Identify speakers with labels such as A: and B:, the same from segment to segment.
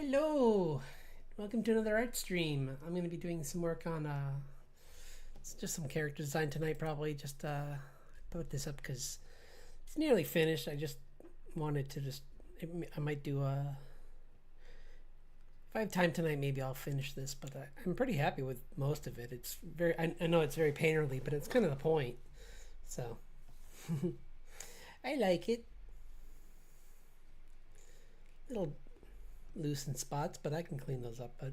A: Hello! Welcome to another art stream. I'm going to be doing some work on it's just some character design tonight, probably. Just put this up because it's nearly finished. I just wanted to I might do if I have time tonight, maybe I'll finish this, but I'm pretty happy with most of it. It's I know it's very painterly, but it's kind of the point. So, I like it. Little loose in spots, but I can clean those up, but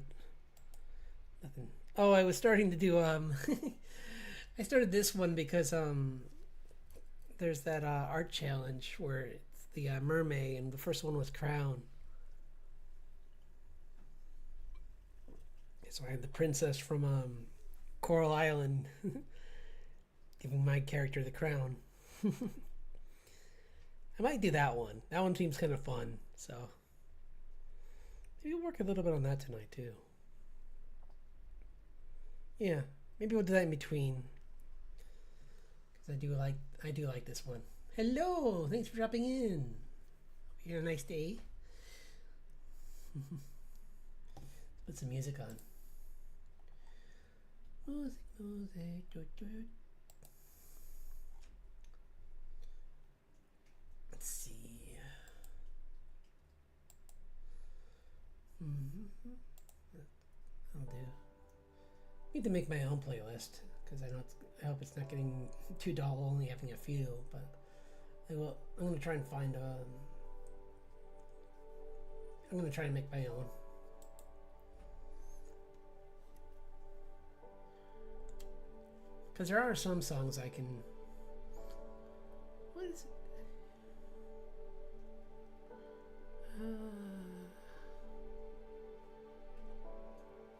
A: nothing. Oh, I was starting to do I started this one because there's that art challenge where it's the mermaid, and the first one was crown. So I had the princess from Coral Island giving my character the crown. I might do that one. That one seems kind of fun, so maybe we'll work a little bit on that tonight too. Yeah, maybe we'll do that in between because I do like this one. Hello, thanks for dropping in. Hope you had a nice day. Put some music on. Music. Let's see. I'll do. Need to make my own playlist because I hope it's not getting too dull, only having a few. But I will. I'm gonna try and find. I'm gonna try and make my own. Because there are some songs I can. What is it?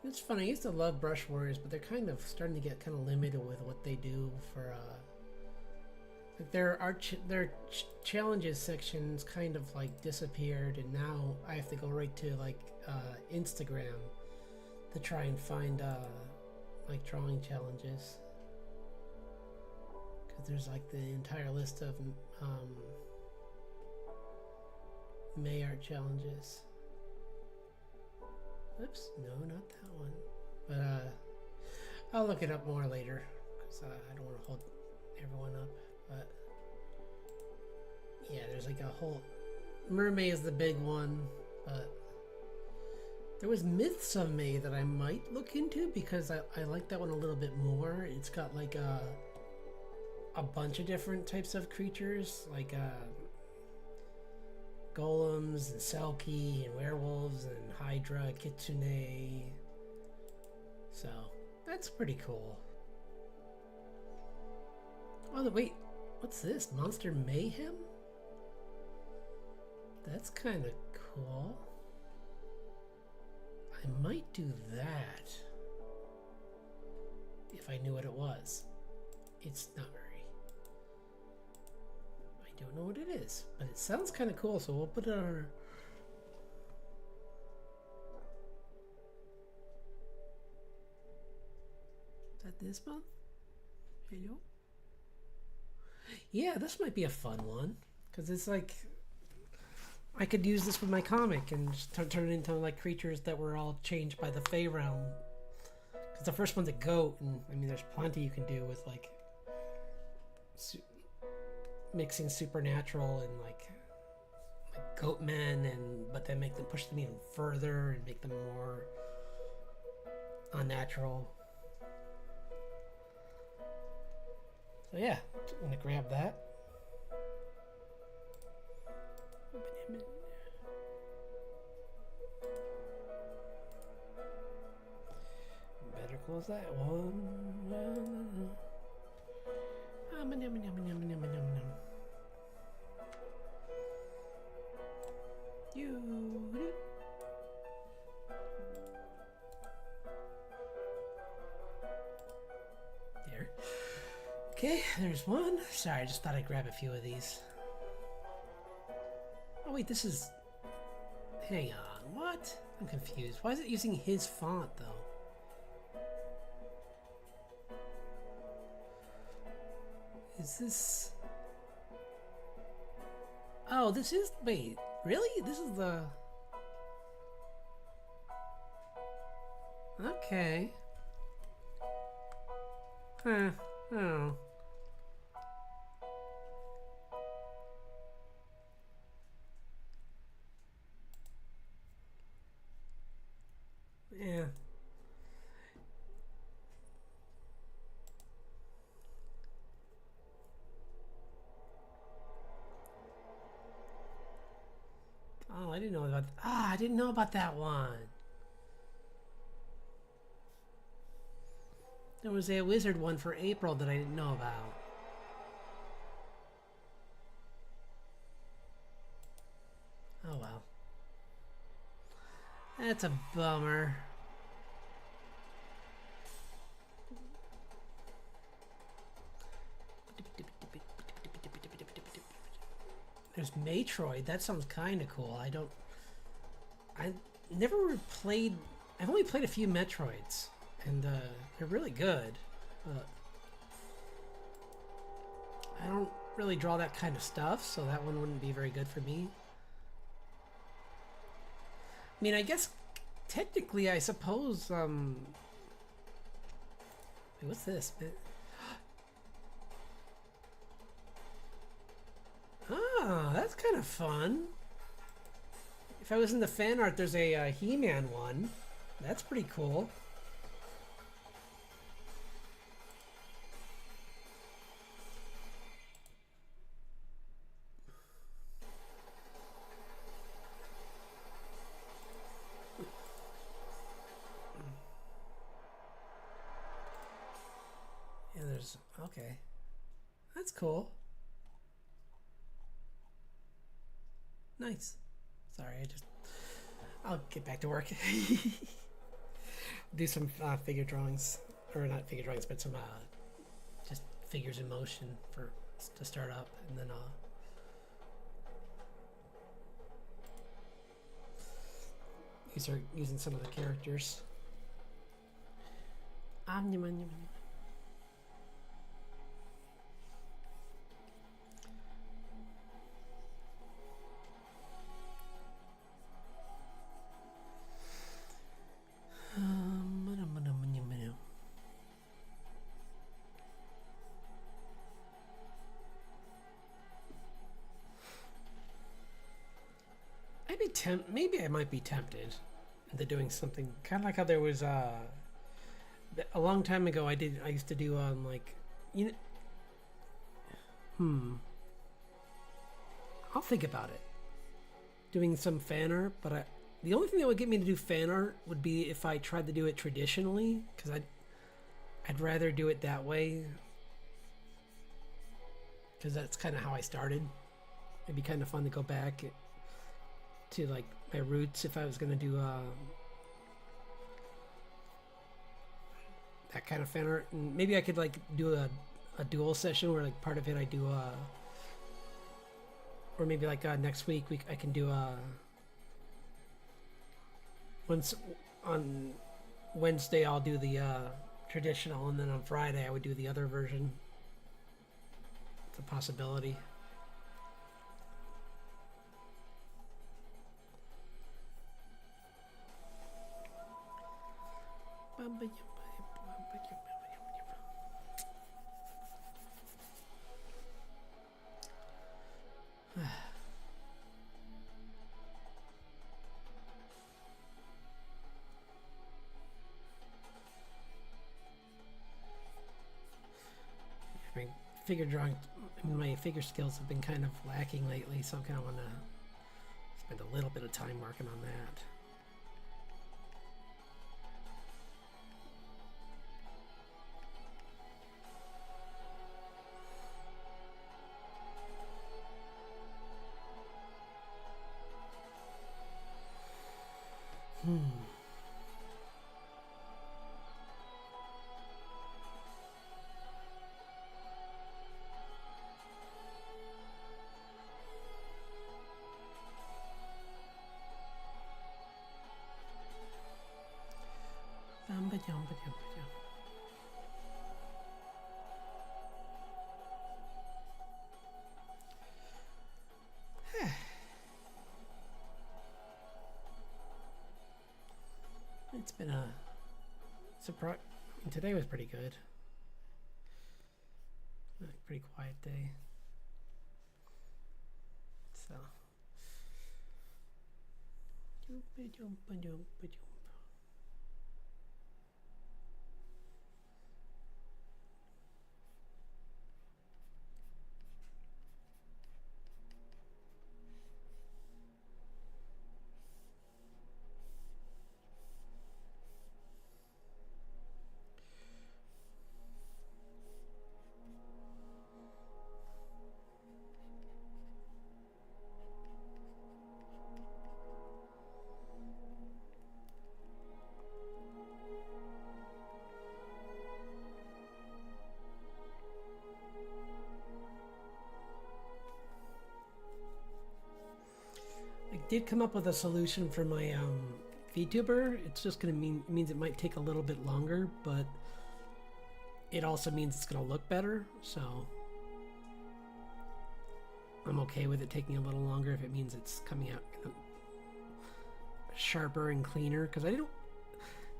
A: It's funny. I used to love Brush Warriors, but they're kind of starting to get kind of limited with what they do for. Like their challenges sections kind of like disappeared, and now I have to go right to like Instagram to try and find like drawing challenges. Because there's like the entire list of May art challenges. Oops, no, not that one. But I'll look it up more later because I don't want to hold everyone up. But yeah, there's like a whole. Mermaid is the big one, but there was Myths of May that I might look into because I like that one a little bit more. It's got like a bunch of different types of creatures, like golems and selkie and werewolves and hydra, kitsune. So that's pretty cool. Oh wait, what's this? Monster Mayhem? That's kind of cool. I might do that if I knew what it was. It's not very. I don't know what it is, but it sounds kind of cool, so we'll put it on our. Is that this month? Hello? Yeah, this might be a fun one because it's like I could use this with my comic and just turn it into like creatures that were all changed by the Fey realm. Because the first one's a goat, and I mean, there's plenty you can do with like mixing supernatural and like goat men, and but then make them push them even further and make them more unnatural. So yeah, I'm gonna grab that. Better close that one. You. There. Okay, there's one. Sorry, I just thought I'd grab a few of these. Oh wait, this is. Hang on, what? I'm confused. Why is it using his font though? Is this... Oh, this is... Wait, really? This is the... Okay. Huh. Oh. Yeah. Oh, I didn't know about. Ah, I didn't know about that one. There was a wizard one for April that I didn't know about. Oh well. That's a bummer. There's Metroid. That sounds kind of cool. I never played. I've only played a few Metroids, and they're really good. But I don't really draw that kind of stuff, so that one wouldn't be very good for me. I mean, I guess technically, I suppose. Wait, what's this? Ah, that's kind of fun. If I was in the fan art, there's a He-Man one. That's pretty cool. Yeah, there's... Okay. That's cool. Nice. Sorry, I'll get back to work. Do some figure drawings. Or not figure drawings, but some just figures in motion to start up. And then you start using some of the characters. Maybe I might be tempted into doing something kind of like how there was a long time ago. I used to do like you know. I'll think about it. Doing some fan art, but the only thing that would get me to do fan art would be if I tried to do it traditionally, because I'd rather do it that way, because that's kind of how I started. It'd be kind of fun to go back to like my roots if I was gonna do that kind of fan art. And maybe I could like do a dual session where like part of it I do or maybe like next week I can do once on Wednesday I'll do the traditional, and then on Friday I would do the other version. It's a possibility. I mean, figure drawing. My figure skills have been kind of lacking lately, so I kind of want to spend a little bit of time working on that. It's been a Surprise! Today was pretty good. Pretty quiet day. So. I did come up with a solution for my VTuber. It's just gonna means it might take a little bit longer, but it also means it's gonna look better. So I'm okay with it taking a little longer if it means it's coming out sharper and cleaner. Because I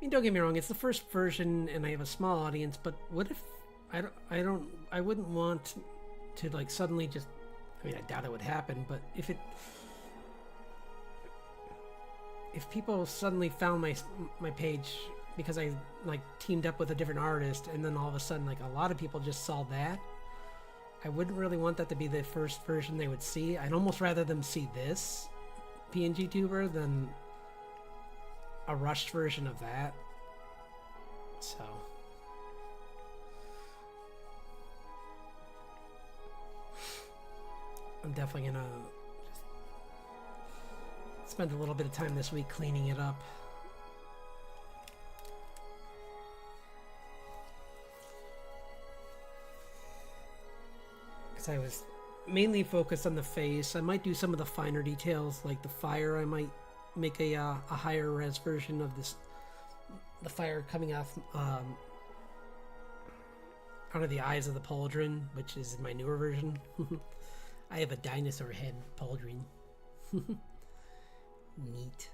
A: mean, don't get me wrong, it's the first version and I have a small audience. But what if I wouldn't want to like suddenly just. I mean, I doubt it would happen, but if people suddenly found my page because I like teamed up with a different artist, and then all of a sudden like a lot of people just saw that, I wouldn't really want that to be the first version they would see. I'd almost rather them see this PNG tuber than a rushed version of that. So I'm definitely gonna spend a little bit of time this week cleaning it up. Because I was mainly focused on the face. I might do some of the finer details, like the fire. I might make a higher res version of this, the fire coming off out of the eyes of the pauldron, which is my newer version. I have a dinosaur head pauldron. Neat.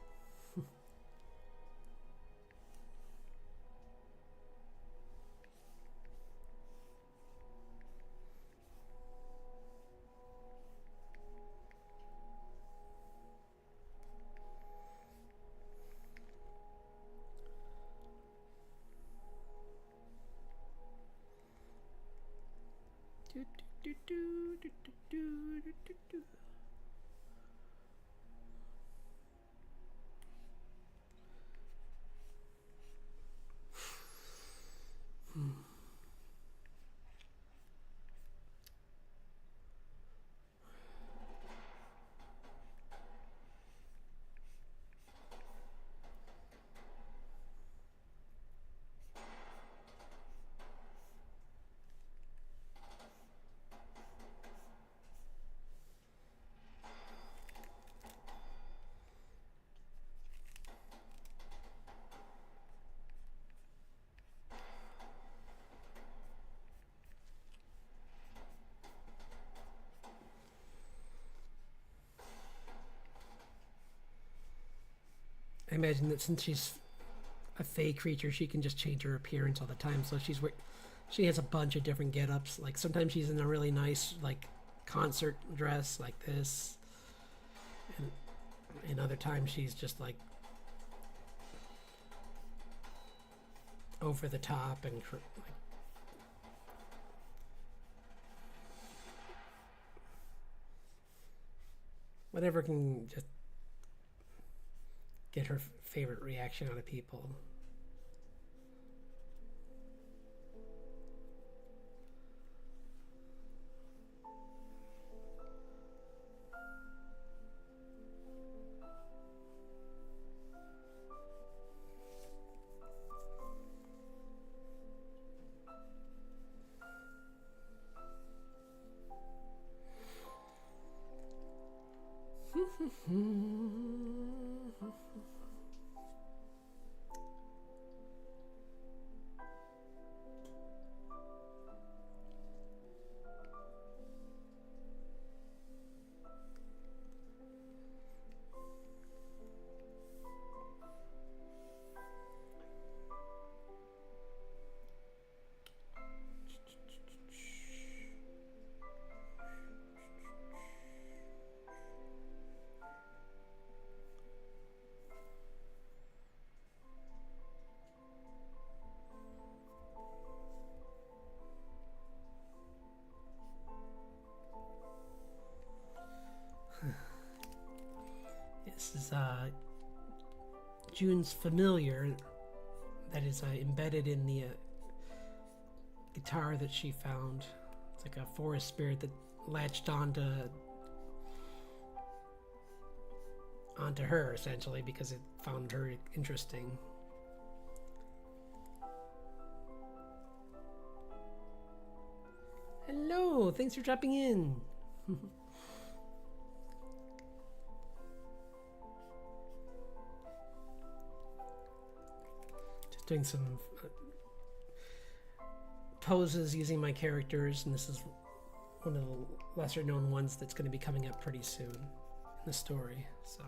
A: I imagine that since she's a fey creature, she can just change her appearance all the time. So she has a bunch of different get-ups. Like sometimes she's in a really nice like concert dress like this, and other times she's just like over the top and like, whatever can just get her favorite reaction out of people. This is June's familiar that is embedded in the guitar that she found. It's like a forest spirit that latched onto her, essentially, because it found her interesting. Hello, thanks for dropping in. Just doing some poses using my characters, and this is one of the lesser known ones that's going to be coming up pretty soon in the story. So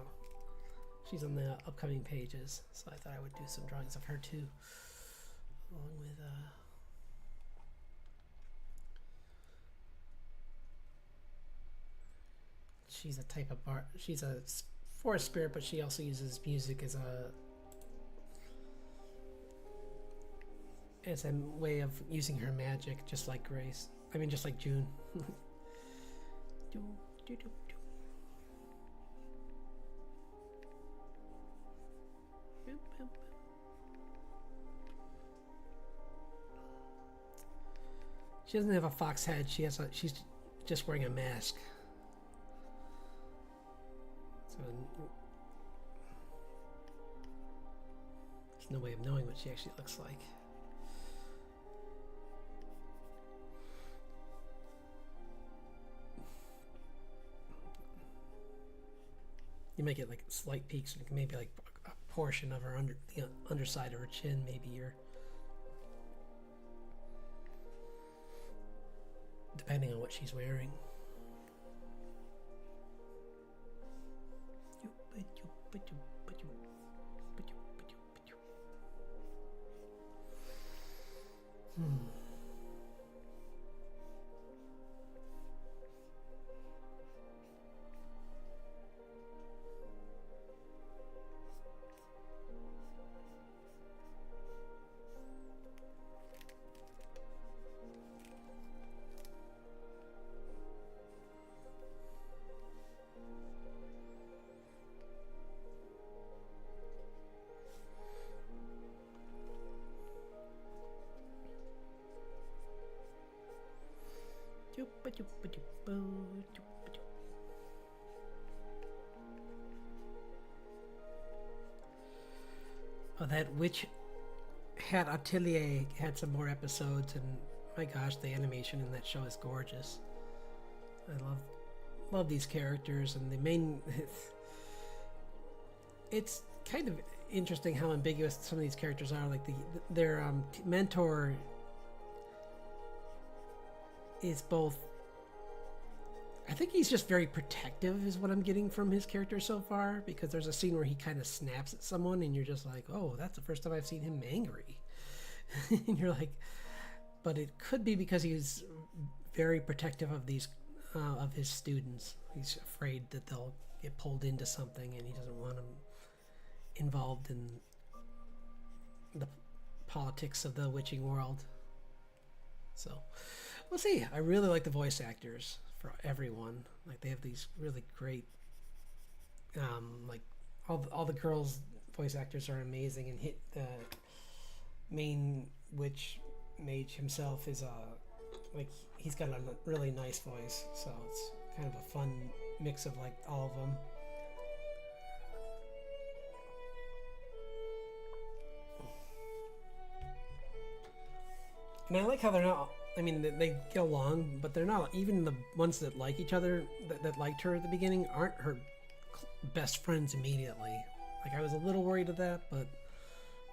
A: she's on the upcoming pages, so I thought I would do some drawings of her too, along with she's a type of she's a forest spirit, but she also uses music as a way of using her magic, just like Grace. I mean, just like June. She doesn't have a fox head. She's just wearing a mask. So there's no way of knowing what she actually looks like. You might get like slight peaks, maybe like a portion of her the underside of her chin, maybe, or depending on what she's wearing. Oh, that Witch Hat Atelier had some more episodes, and my gosh, the animation in that show is gorgeous. I love these characters, and the main it's kind of interesting how ambiguous some of these characters are. Like their mentor is both, I think he's just very protective is what I'm getting from his character so far, because there's a scene where he kind of snaps at someone and you're just like, oh, that's the first time I've seen him angry. And you're like, but it could be because he's very protective of these of his students. He's afraid that they'll get pulled into something, and he doesn't want them involved in the politics of the witching world. So we'll see. I really like the voice actors for everyone. Like, they have these really great like all the girls voice actors are amazing, and the main witch mage himself is like, he's got a really nice voice, so it's kind of a fun mix of like all of them. And I like how they're not, I mean, they get along, but they're not, even the ones that like each other, that liked her at the beginning, aren't her best friends immediately. Like, I was a little worried of that, but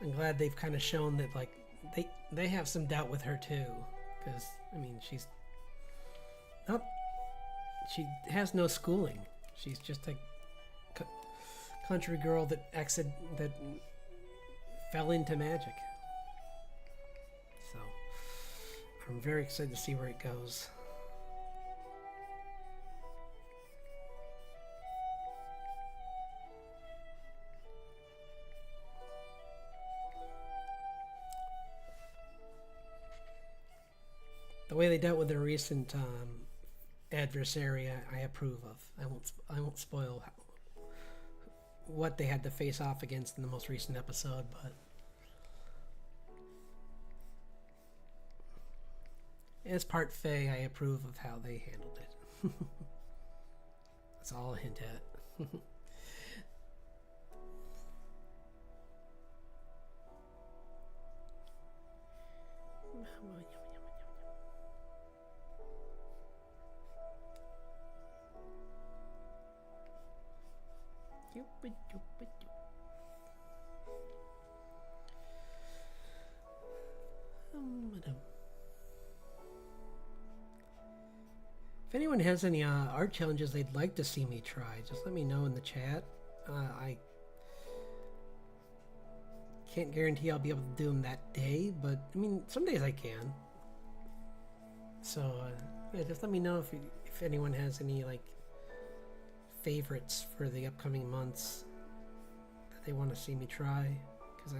A: I'm glad they've kind of shown that, like, they have some doubt with her too. Because, I mean, she has no schooling. She's just a country girl that fell into magic. So I'm very excited to see where it goes. The way they dealt with their recent adversary, I approve of. I won't spoil what they had to face off against in the most recent episode, but as part Fae, I approve of how they handled it. That's all I'll hint at. If anyone has any art challenges they'd like to see me try, just let me know in the chat. I can't guarantee I'll be able to do them that day, but I mean, some days I can. So yeah, just let me know if anyone has any like favorites for the upcoming months that they want to see me try, because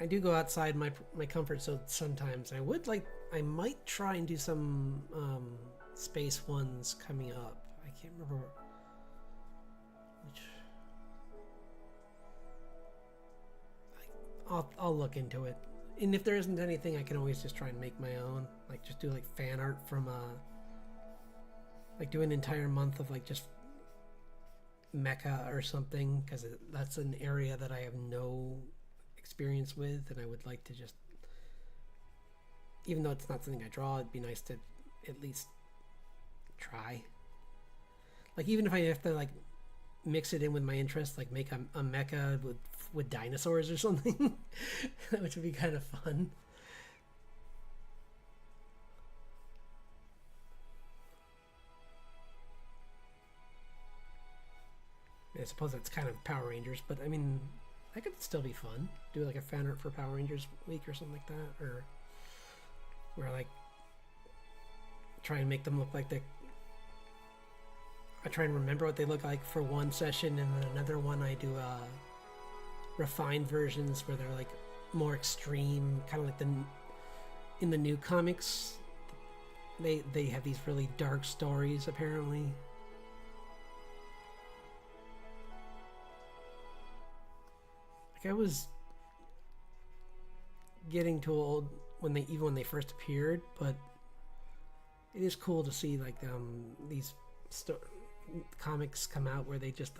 A: I do go outside my comfort zone sometimes. I might try and do some space ones coming up. I can't remember which. I'll look into it. And if there isn't anything, I can always just try and make my own. Like just do like fan art from like do an entire month of like just mecha or something, because that's an area that I have no experience with, and I would like to just, even though it's not something I draw, it'd be nice to at least try. Like even if I have to like mix it in with my interest, like make a mecha with dinosaurs or something, which would be kind of fun. I suppose that's kind of Power Rangers, but I mean, that could still be fun. Do like a fan art for Power Rangers week or something like that, or where like try and make them look like I try and remember what they look like for one session, and then another one I do refined versions where they're like more extreme, kind of like in the new comics. They have these really dark stories apparently. I was getting too old when they first appeared, but it is cool to see like these comics come out where they just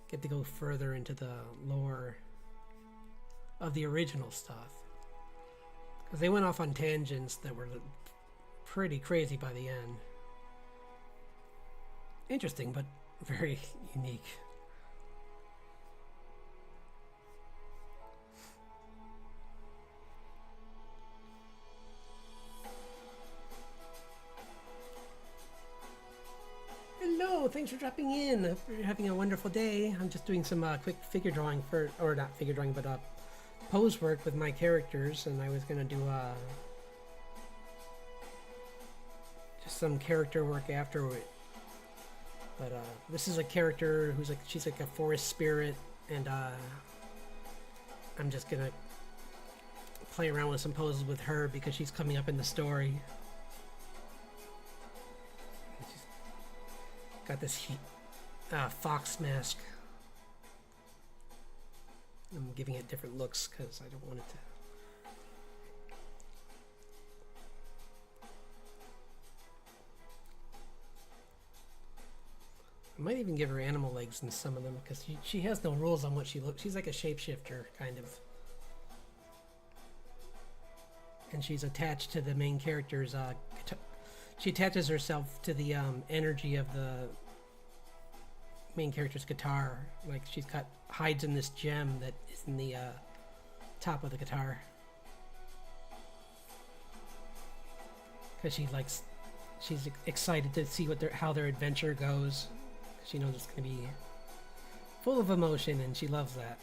A: get to go further into the lore of the original stuff, because they went off on tangents that were pretty crazy by the end. Interesting, but very unique. Hello, thanks for dropping in. Hope you're having a wonderful day. I'm just doing some quick figure drawing or not figure drawing, but pose work with my characters, and I was gonna do just some character work afterward. But this is a character who's like, she's like a forest spirit, and I'm just gonna play around with some poses with her because she's coming up in the story. Got this fox mask. I'm giving it different looks because I don't want it to. I might even give her animal legs in some of them because she has no rules on what she looks. She's like a shapeshifter, kind of. And she's attached to the main character's she attaches herself to the energy of the main character's guitar. Like hides in this gem that is in the top of the guitar. Because she's excited to see how their adventure goes. She knows it's going to be full of emotion, and she loves that.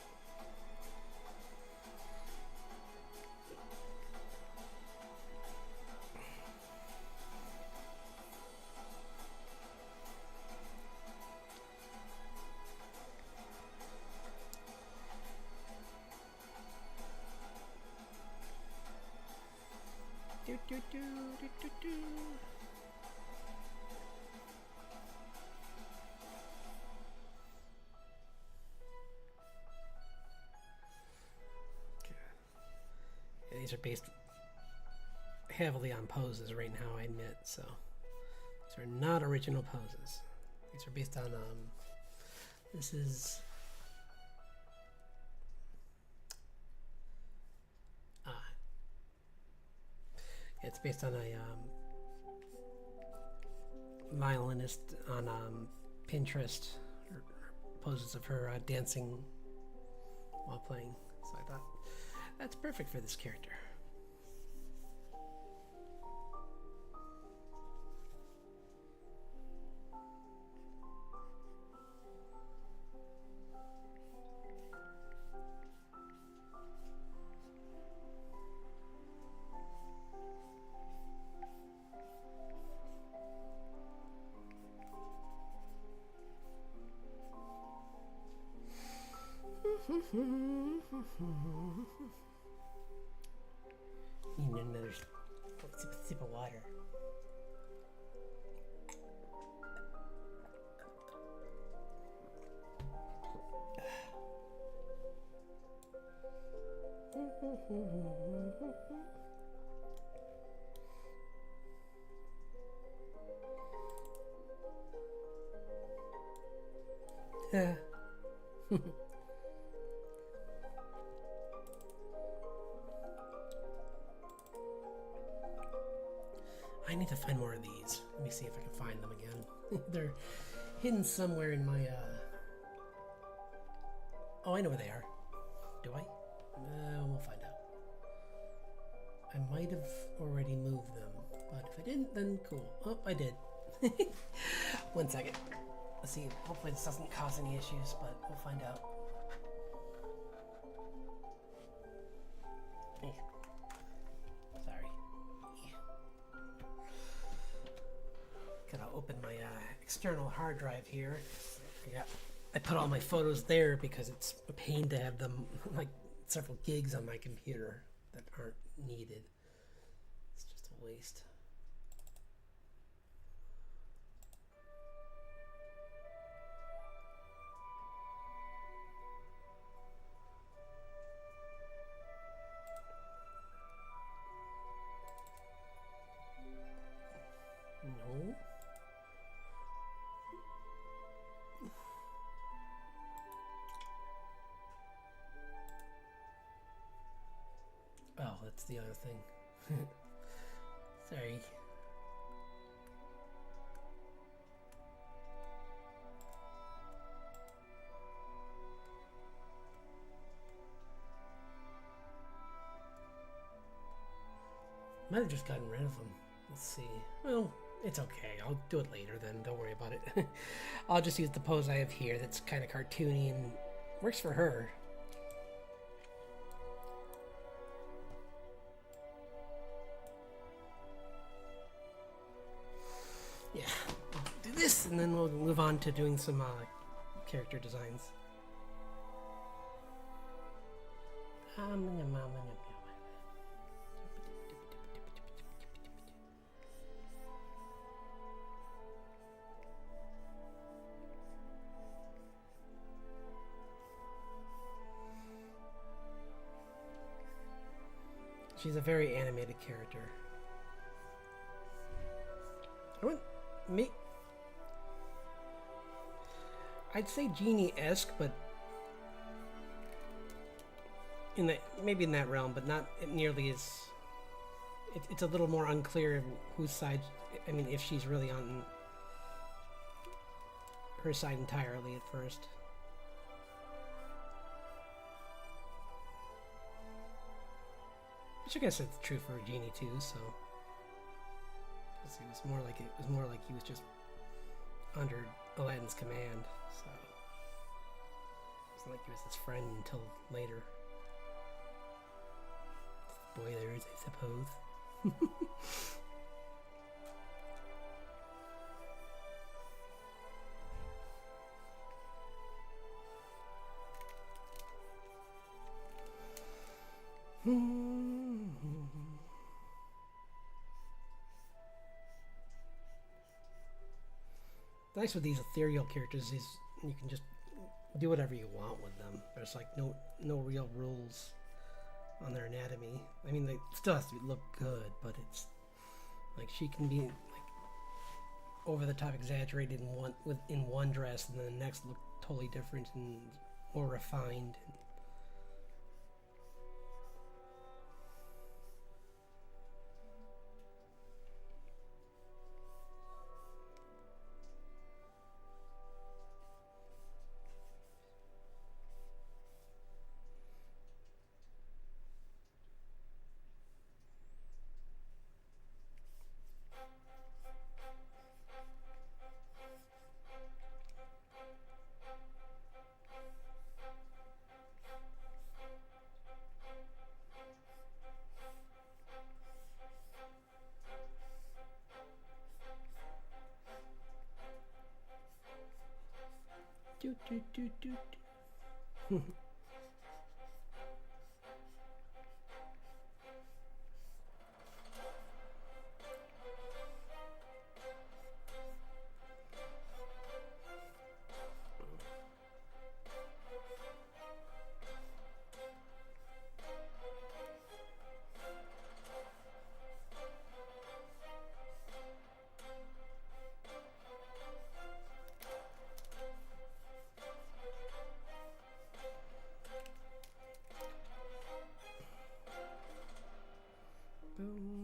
A: these are based heavily on poses right now, I admit, so these are not original poses. These are based on, this is, it's based on a violinist on Pinterest, poses of her dancing while playing. So I thought that's perfect for this character. Need another sip of water. Yeah. I need to find more of these. Let me see if I can find them again. They're hidden somewhere in my, Oh, I know where they are. Do I? We'll find out. I might have already moved them, but if I didn't, then cool. Oh, I did. 1 second. Let's see. Hopefully this doesn't cause any issues, but we'll find out. Sorry. Gotta open my external hard drive here. I put all my photos there because it's a pain to have them like several gigs on my computer that aren't needed. It's just a waste. No. Oh, that's the other thing. Sorry. Might have just gotten rid of them. Let's see. Well, it's okay. I'll do it later then. Don't worry about it. I'll just use the pose I have here that's kind of cartoony and works for her. Yeah, do this and then we'll move on to doing some character designs. She's a very animated character. I'd say Genie-esque, but in that, maybe in that realm, but not nearly as. It's a little more unclear whose side. I mean, if she's really on her side entirely at first. Which I guess it's true for Genie too. So it was more like he was just under Aladdin's command. So it wasn't like he was his friend until later. Spoilers, I suppose. Nice with these ethereal characters is you can just do whatever you want with them. There's like no real rules on their anatomy. I mean, they still has to look good, but it's like she can be like over the top exaggerated in one dress, and then the next look totally different and more refined. Do, do, do, do, do. Boom.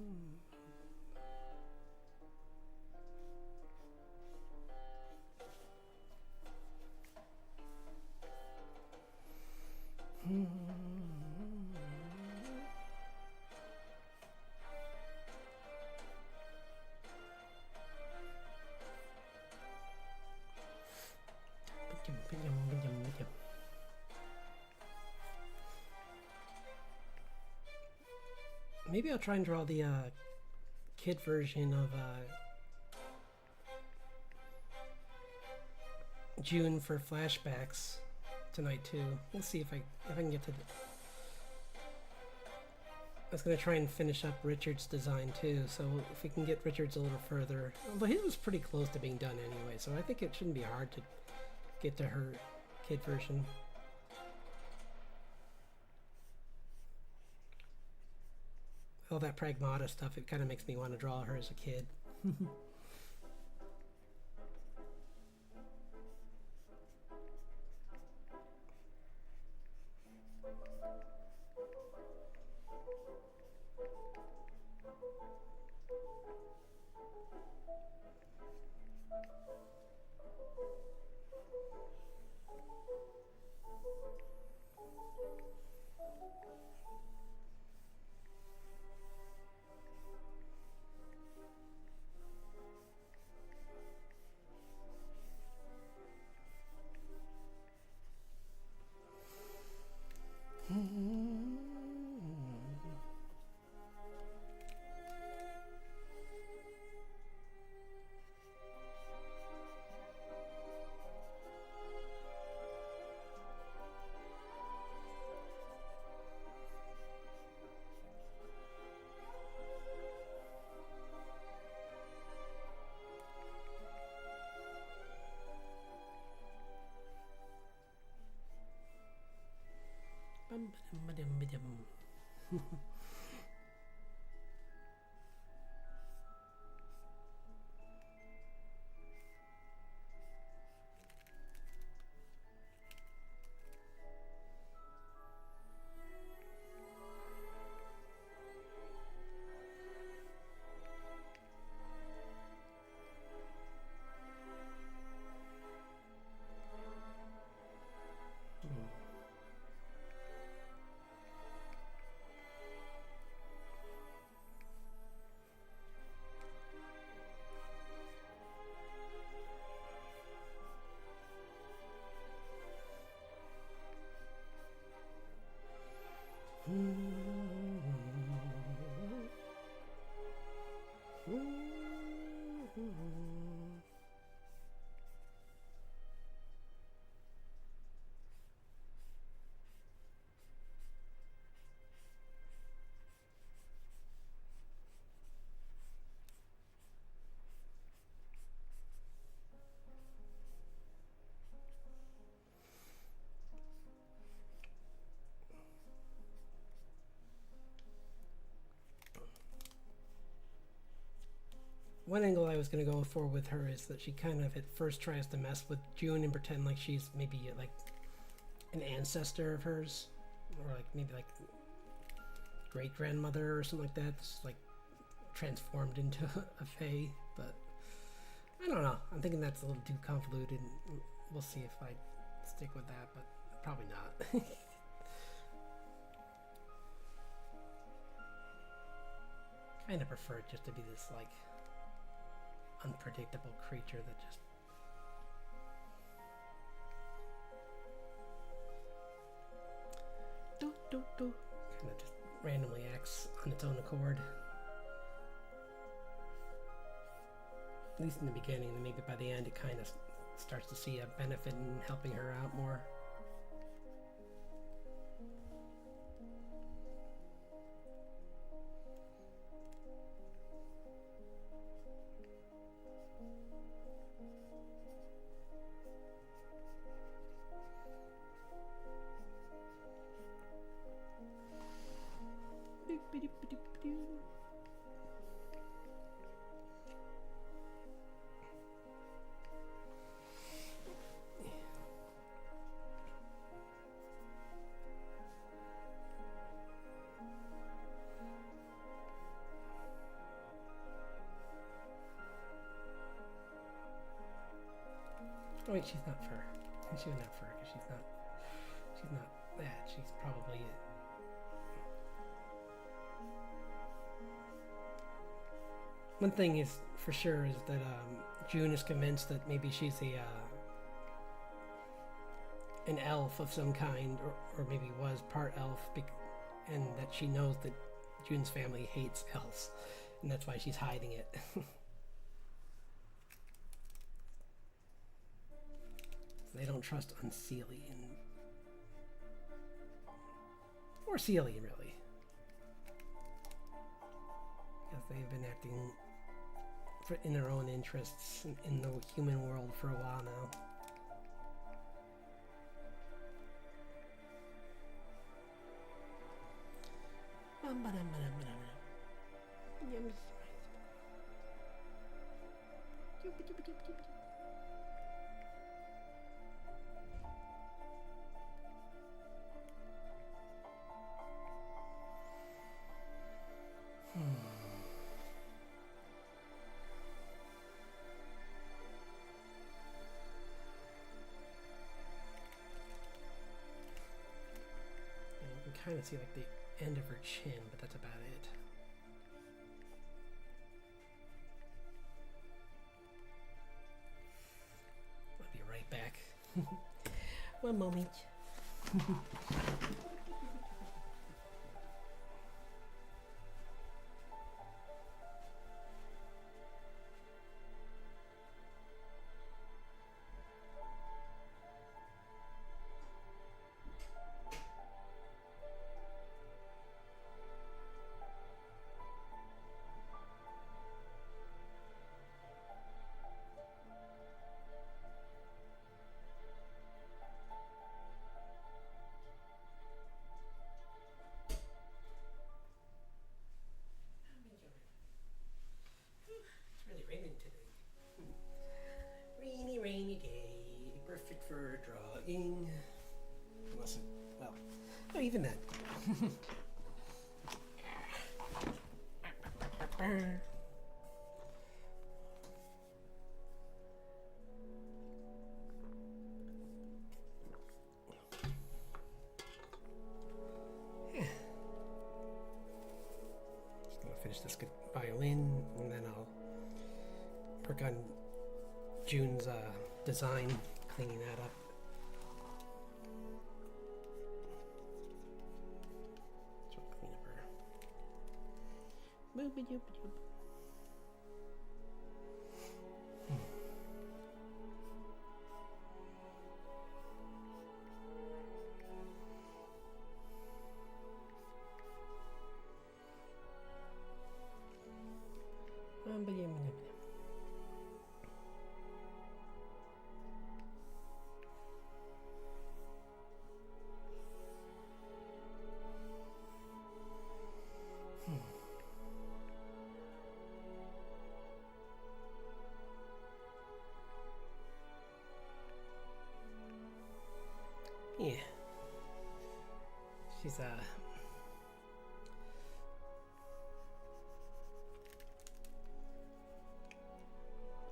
A: Maybe I'll try and draw the kid version of June for flashbacks tonight too. We'll see if I can get to the... I was gonna try and finish up Richard's design too, so if we can get Richard's a little further, although his was pretty close to being done anyway, so I think it shouldn't be hard to get to her kid version. All that Pragmata stuff, it kind of makes me want to draw her as a kid. one angle I was going to go for with her is that she kind of at first tries to mess with June and pretend like she's maybe like an ancestor of hers, or like maybe like great grandmother or something like that. It's like transformed into a fae, but I don't know. I'm thinking that's a little too convoluted. We'll see if I stick with that, but probably not. Kind of prefer it just to be this like unpredictable creature that just kind of just randomly acts on its own accord. At least in the beginning, and maybe by the end it kind of starts to see a benefit in helping her out more. Oh wait, she's not fur. She's not fur because she's not that. She's probably one thing is for sure is that June is convinced that maybe she's an elf of some kind, or maybe was part elf, and that she knows that June's family hates elves, and that's why she's hiding it. They don't trust Unseelie or Seelie, really, because they've been acting in their own interests in the human world for a while now. Kind of see like the end of her chin, but that's about it. I'll be right back. One moment. Rainy day, perfect for drawing. Unless it, well, no, even that. Just gonna finish this violin, and then I'll work on June's design, cleaning that up. So I'll clean up her. Boop-a-doop-a-doop. She's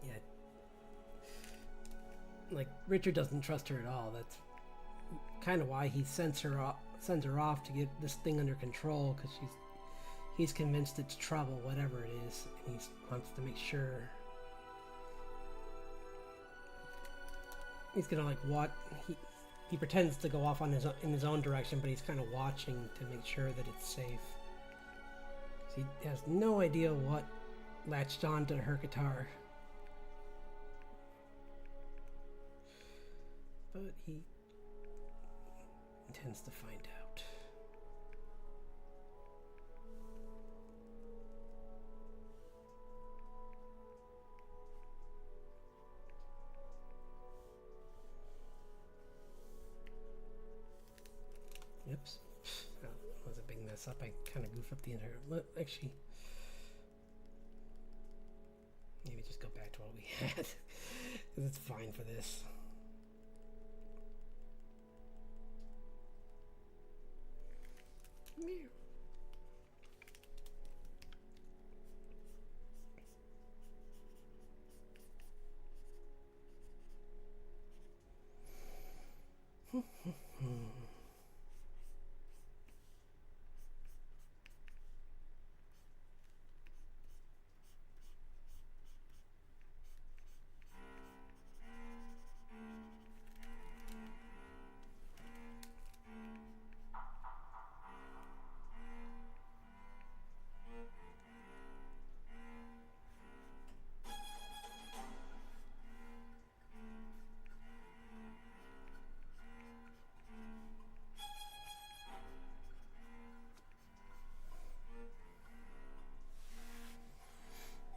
A: yeah, like Richard doesn't trust her at all. That's kind of why he sends her off to get this thing under control, because he's convinced it's trouble, whatever it is, and he wants to make sure. He's gonna like what he pretends to go off on in his own direction, but he's kind of watching to make sure that it's safe. 'Cause he has no idea what latched on to her guitar, but he intends to find out. Oops. That was a big mess up. I kind of goofed up the entire... Actually, maybe just go back to what we had, because it's fine for this. Meow.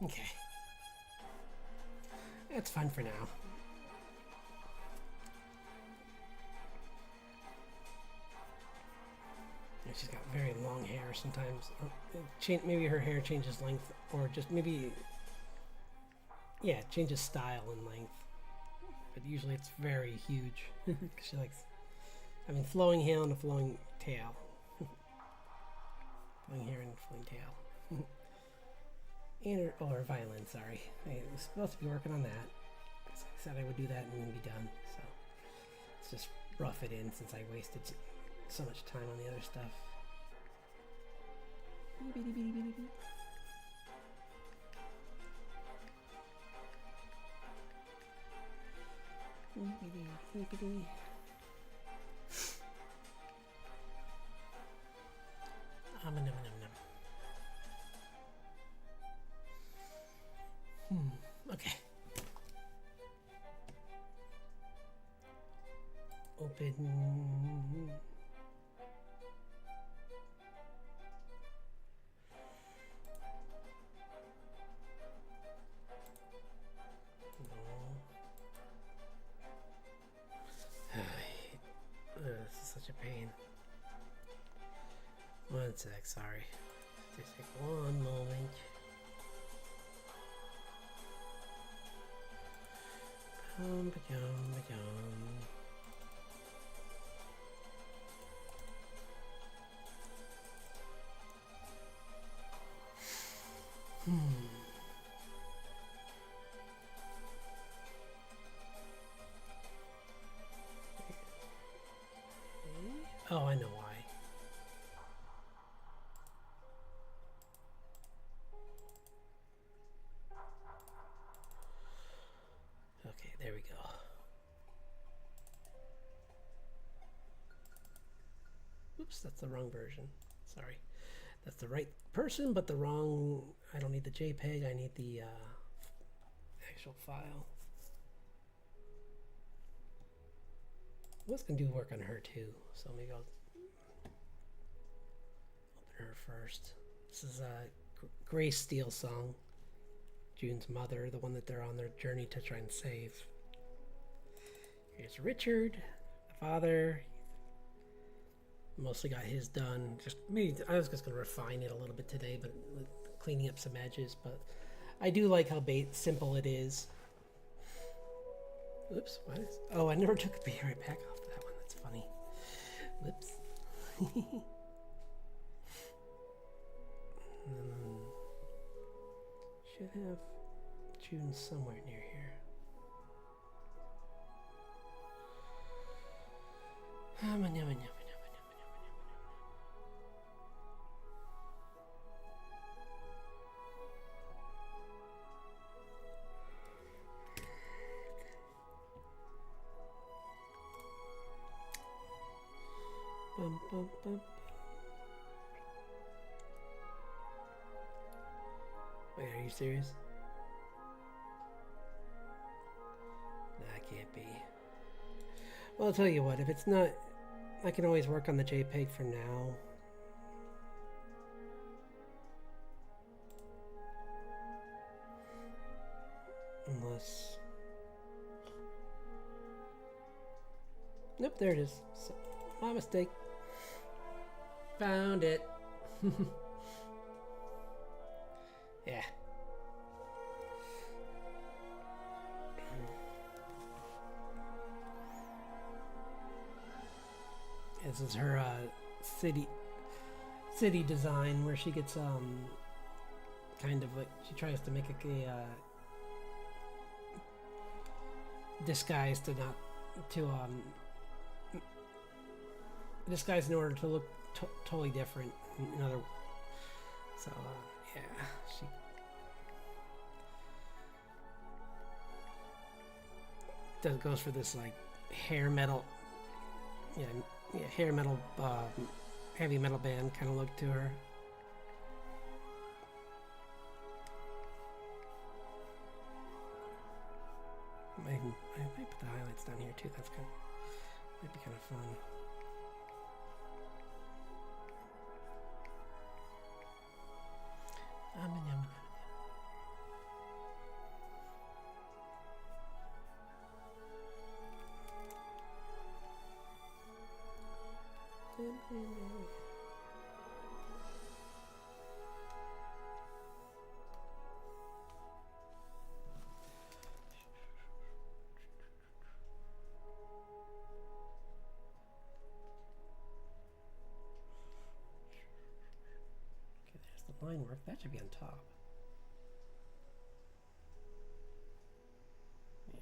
A: Okay. That's fine for now. She's got very long hair sometimes. Maybe her hair changes length, or just maybe, yeah, it changes style and length. But usually it's very huge. She likes, I mean, flowing hair and a flowing tail. Flowing hair and flowing tail. And her violin, sorry. I was supposed to be working on that. I said I would do that and then be done. So let's just rough it in, since I wasted so much time on the other stuff. Okay. Open. This is such a pain. One sec, sorry. Just take one moment. Oh, I know why. Okay, there we go. Oops, that's the wrong version. Sorry. That's the right person, but the wrong... I don't need the JPEG, I need the actual file. I was going to do work on her too, so maybe I'll open her first. This is a Grace Steele song. June's mother, the one that they're on their journey to try and save. Here's Richard, the father. Mostly got his done. Just maybe I was just gonna refine it a little bit today, but with cleaning up some edges. But I do like how simple it is. Oops, what is? Oh, I never took the right back off that one. That's funny. Whoops. Should have June somewhere near here. Bum, bum, bum. Wait, are you serious? That can't be. Well, I'll tell you what, if it's not, I can always work on the JPEG for now. Unless... Nope, there it is. So, my mistake. Found it. Yeah. This is her city design where she gets kind of like she tries to make a disguise to not to disguise in order to look totally different. Another so yeah, she goes for this like hair metal, hair metal, heavy metal band kind of look to her. I might put the highlights down here too. That's kind of might be kind of fun. Line work, that should be on top. Yeah.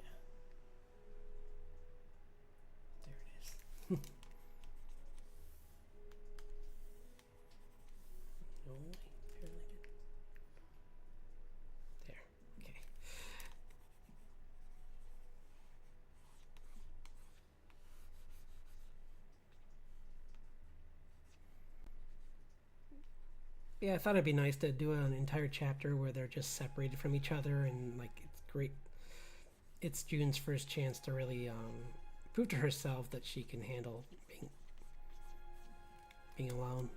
A: There it is. No, apparently did. There. Okay. Yeah, I thought it'd be nice to do an entire chapter where they're just separated from each other, and like it's great. It's June's first chance to really prove to herself that she can handle being alone.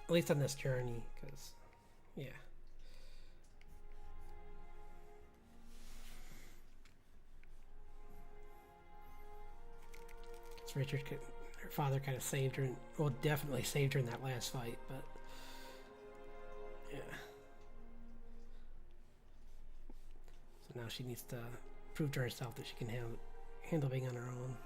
A: At least on this journey, because yeah. It's Richard could. Her father kind of saved her, well, definitely saved her in that last fight, but yeah. So now she needs to prove to herself that she can handle being on her own.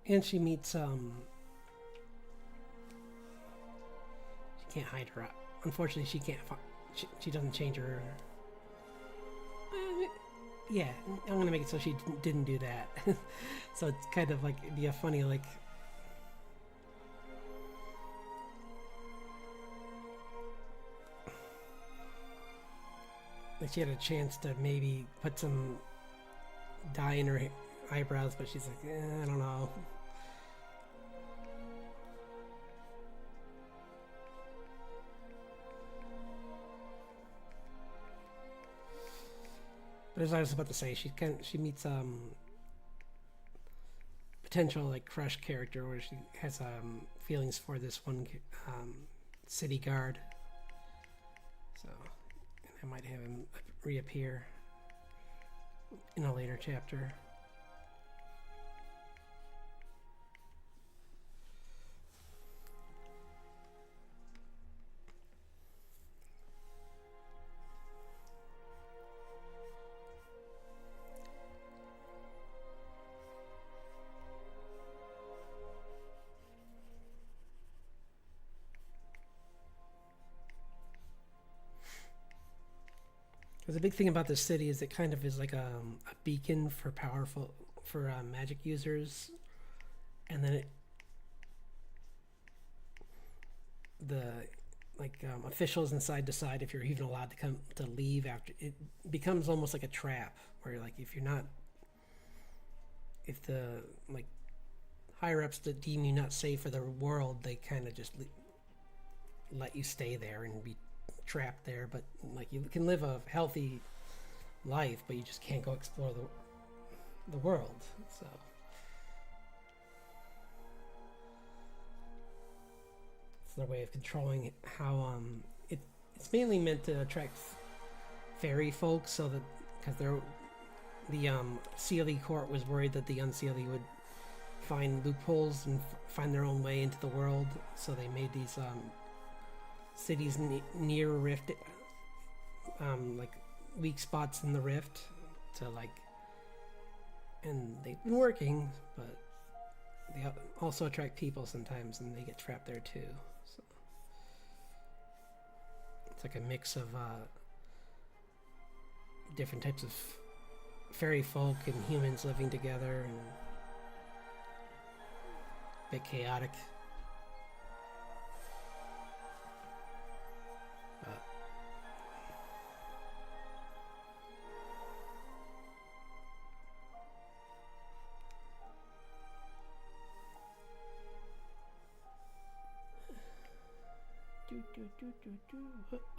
A: And she meets, she can't hide her up. Unfortunately, she can't, she doesn't change her. Yeah, I'm gonna make it so she didn't do that. So it's kind of like, it'd be a funny, like, she had a chance to maybe put some dye in her eyebrows, but she's like, I don't know. as I was about to say, she meets potential like crush character where she has feelings for this one city guard. So, and I might have him reappear in a later chapter. Because the big thing about this city is it kind of is like a beacon for magic users, and then officials inside decide if you're even allowed to leave after. It becomes almost like a trap where like if the like higher ups that deem you not safe for the world, they kind of just let you stay there and be trapped there. But like you can live a healthy life, but you just can't go explore the world. So it's their way of controlling how it's mainly meant to attract fairy folk, so that because the Seelie court was worried that the Unseelie would find loopholes and find their own way into the world, so they made these cities near Rift, like weak spots in the Rift, to like, and they've been working, but they also attract people sometimes, and they get trapped there too. So it's like a mix of different types of fairy folk and humans living together, and a bit chaotic.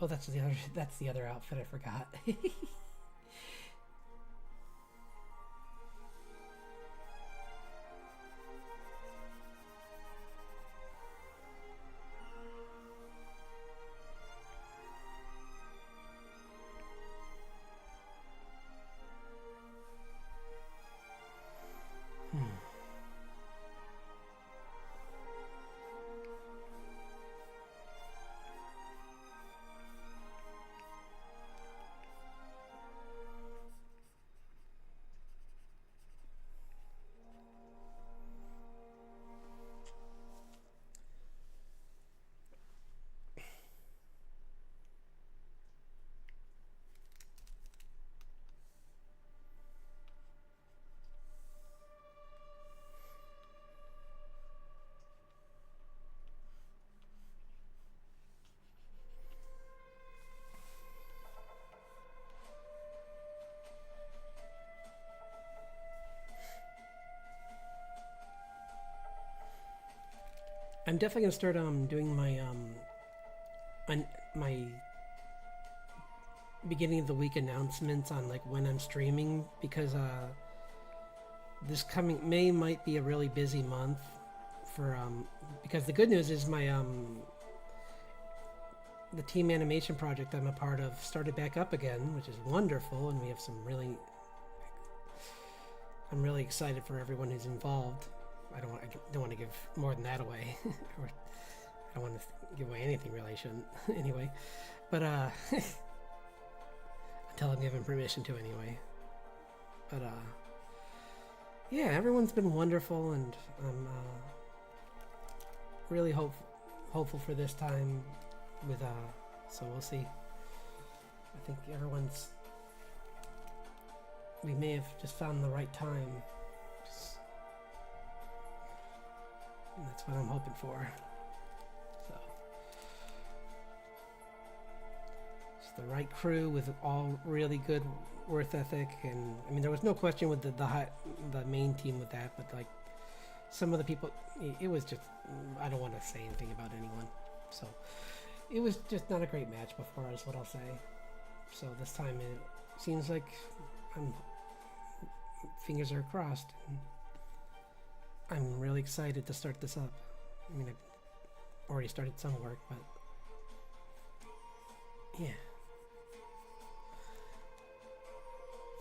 A: Oh, that's the other outfit I forgot. I'm definitely gonna start doing my beginning of the week announcements on like when I'm streaming, because this coming May might be a really busy month for because the good news is my the team animation project I'm a part of started back up again, which is wonderful, and we have I'm really excited for everyone who's involved. I don't want to give more than that away. Or I don't want to give away anything really. I shouldn't anyway. But until I'm given permission to anyway. But yeah, everyone's been wonderful, and I'm really hopeful for this time with so we'll see. I think we may have just found the right time. And that's what I'm hoping for. So it's the right crew with all really good work ethic, and I mean there was no question with the main team with that, but like some of the people, it was just, I don't want to say anything about anyone. So it was just not a great match before, is what I'll say. So this time it seems like I'm fingers are crossed. And I'm really excited to start this up. I mean, I've already started some work, but yeah,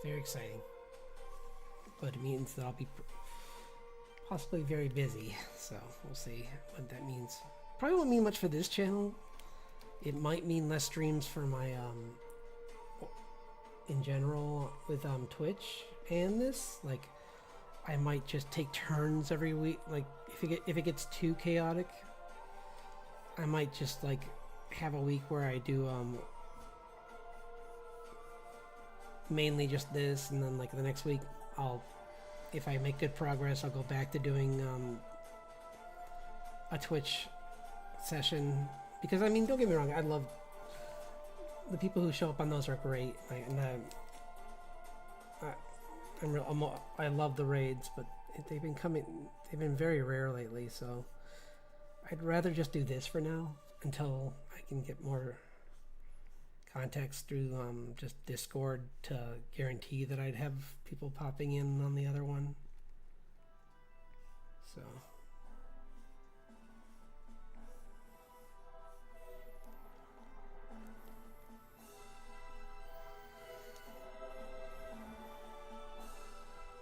A: very exciting. But it means that I'll be possibly very busy, so we'll see what that means. Probably won't mean much for this channel. It might mean less streams for my in general with Twitch and this. Like, I might just take turns every week. Like, if it gets too chaotic, I might just like have a week where I do mainly just this, and then like the next week I'll, if I make good progress, I'll go back to doing a Twitch session. Because I mean, don't get me wrong, I love the people who show up on those are great. Like, and I love the raids, but they've been very rare lately. So I'd rather just do this for now until I can get more context through just Discord to guarantee that I'd have people popping in on the other one. So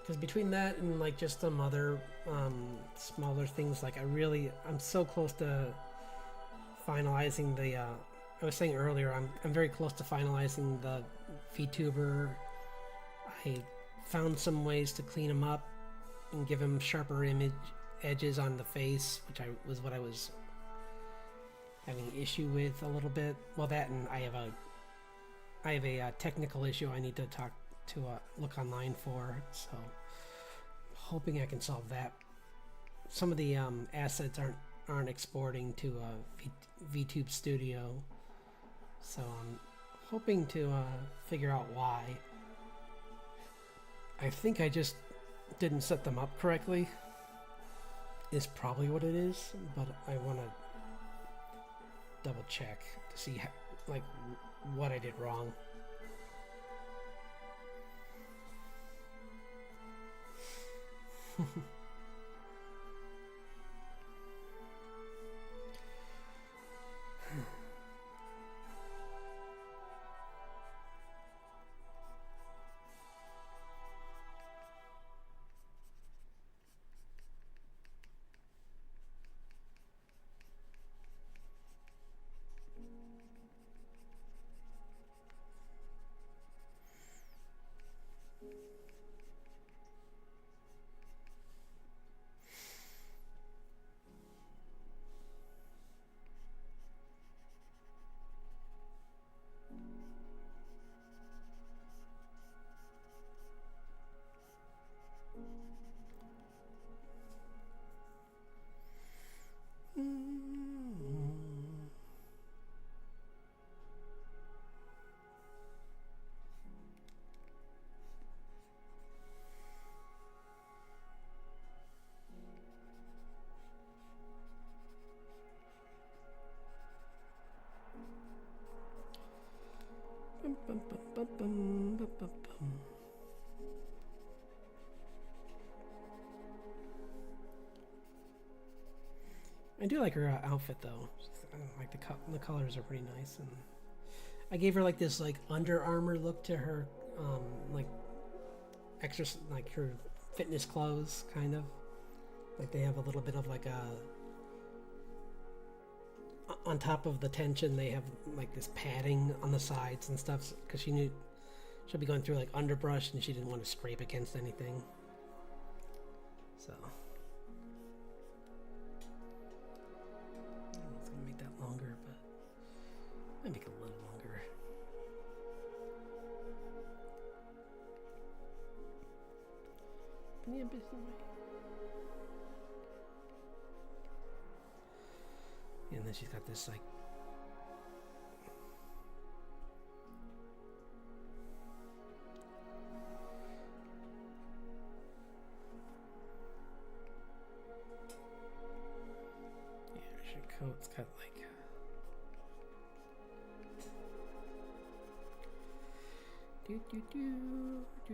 A: because between that and like just some other smaller things, like I'm so close to finalizing the I was saying earlier, I'm very close to finalizing the VTuber. I found some ways to clean him up and give him sharper edges on the face, which was what I was having an issue with a little bit. Well, that, and I have a technical issue I need to look online for, so hoping I can solve that. Some of the assets aren't exporting to VTube Studio, so I'm hoping to figure out why. I think I just didn't set them up correctly, is probably what it is, but I want to double check to see like what I did wrong. I do like her outfit though. Like the colors are pretty nice, and I gave her like this like Under Armour look to her, like like her fitness clothes, kind of. Like they have a little bit of like a, on top of the tension, they have like this padding on the sides and stuff, because she knew she'll be going through like underbrush and she didn't want to scrape against anything. So I was gonna make that longer, but I make it a little longer. And then she's got this like coat's got like do do do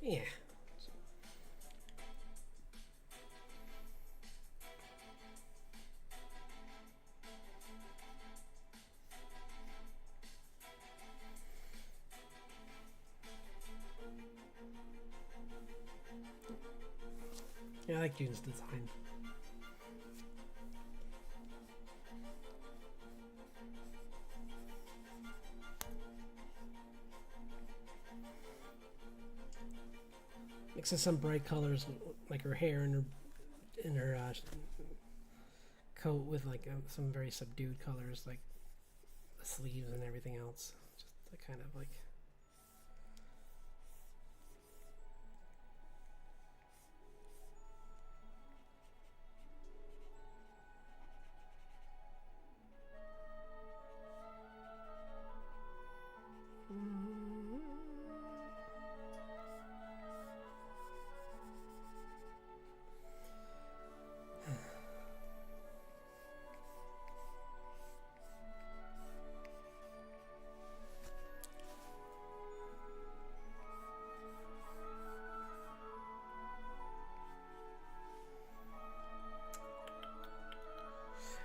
A: Yeah. Yeah, I like June's design. Mixes some bright colors, like her hair and her coat, with like some very subdued colors, like the sleeves and everything else. Just the kind of like.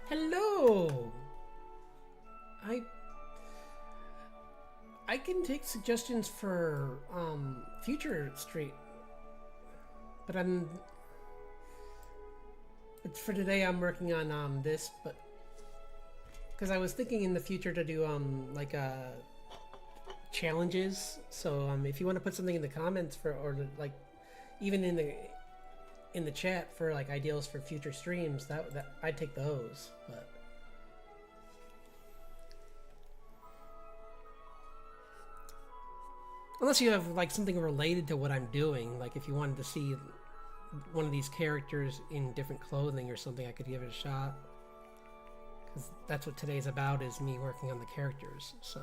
A: Hello. I can take suggestions for future street, but But for today, I'm working on this, but because I was thinking in the future to do like challenges. So if you want to put something in the comments for, or like even in the chat for like ideals for future streams, that I'd take those. But unless you have like something related to what I'm doing, like if you wanted to see one of these characters in different clothing or something, I could give it a shot. 'Cause that's what today's about, is me working on the characters, so.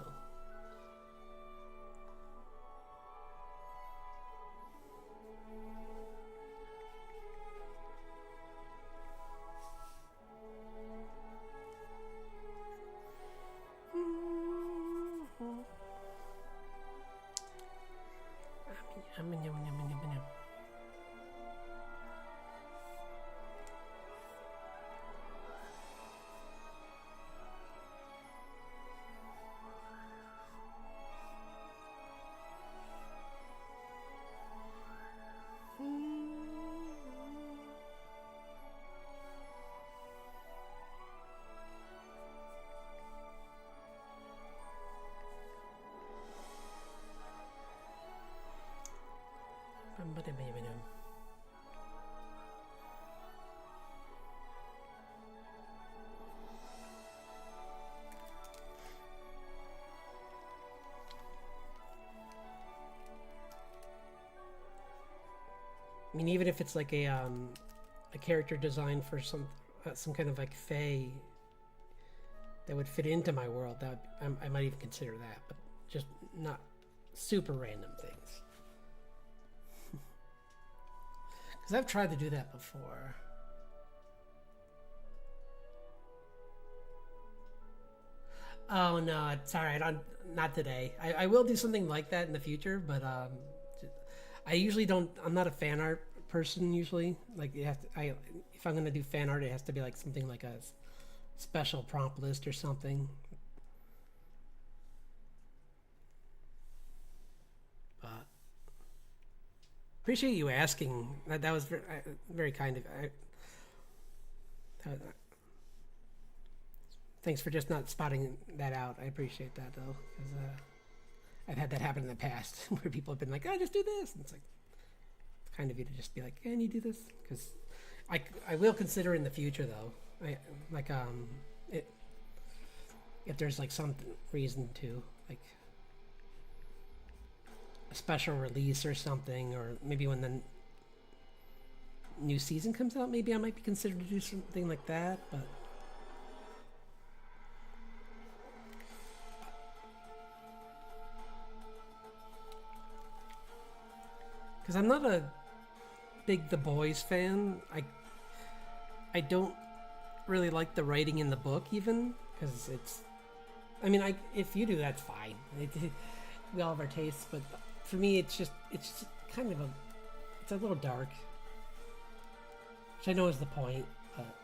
A: I mean, even if it's like a character design for some kind of like fae that would fit into my world, that I might even consider that, but just not super random things. Because I've tried to do that before. Oh no, it's all right. Not today. I will do something like that in the future, but I usually don't. I'm not a fan art person usually. Like you have to. If I'm gonna do fan art, it has to be like something like a special prompt list or something. But appreciate you asking. That was very kind of. Thanks for just not spotting that out. I appreciate that though, because I've had that happen in the past where people have been like, "Oh, just do this," and it's like, it's kind of you to just be like, "Can you do this?" Because I will consider in the future though. If there's like some reason to, like a special release or something, or maybe when the new season comes out, maybe I might be considered to do something like that, but. Because I'm not a big The Boys fan. I don't really like the writing in the book even, because it's. I mean, if you do, that's fine. We all have our tastes, but for me, it's just kind of it's a little dark, which I know is the point, but.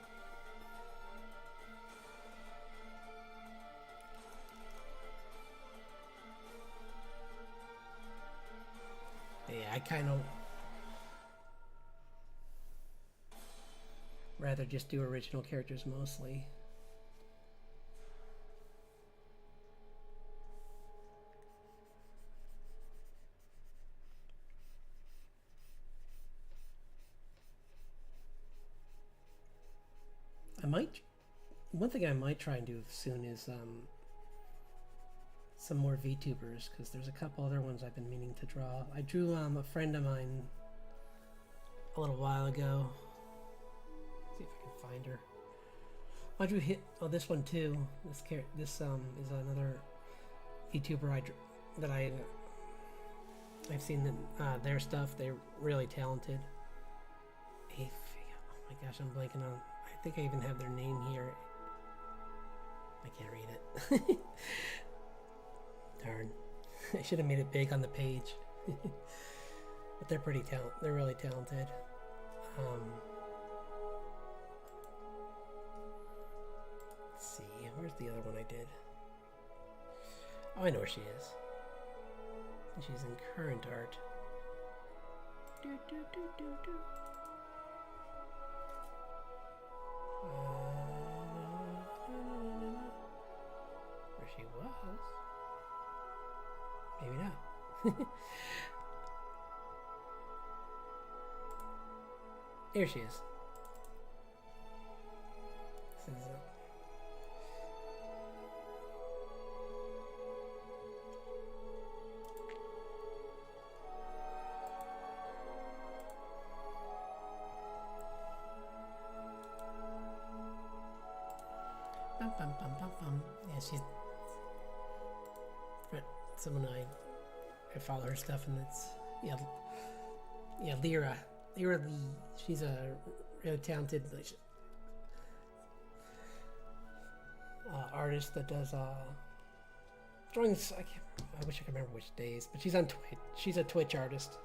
A: Yeah, I kind of rather just do original characters mostly. One thing I might try and do soon is some more VTubers, because there's a couple other ones I've been meaning to draw. I drew a friend of mine a little while ago. Let's see if I can find her. I drew this one too. This is another VTuber that I've seen their stuff. They're really talented. Oh my gosh, I'm blanking on. I think I even have their name here. I can't read it. Darn. I should have made it big on the page. But they're pretty talented. They're really talented. Let's see. Where's the other one I did? Oh, I know where she is. She's in current art. Where she was? Maybe not. Here she is. This is someone I follow her stuff, and it's Lyra Lee. She's a really talented artist that does drawings. I wish I could remember which days, but she's on Twitch. She's a Twitch artist.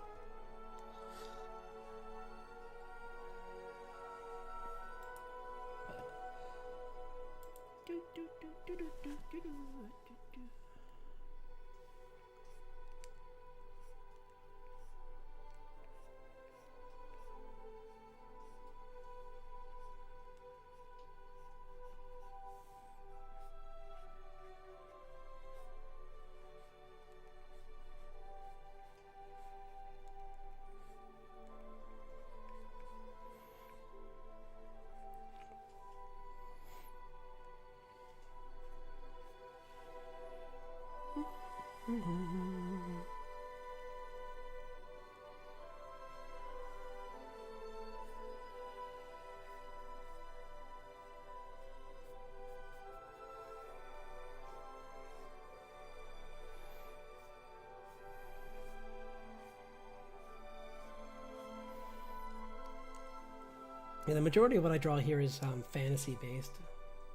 A: Yeah, the majority of what I draw here is fantasy based.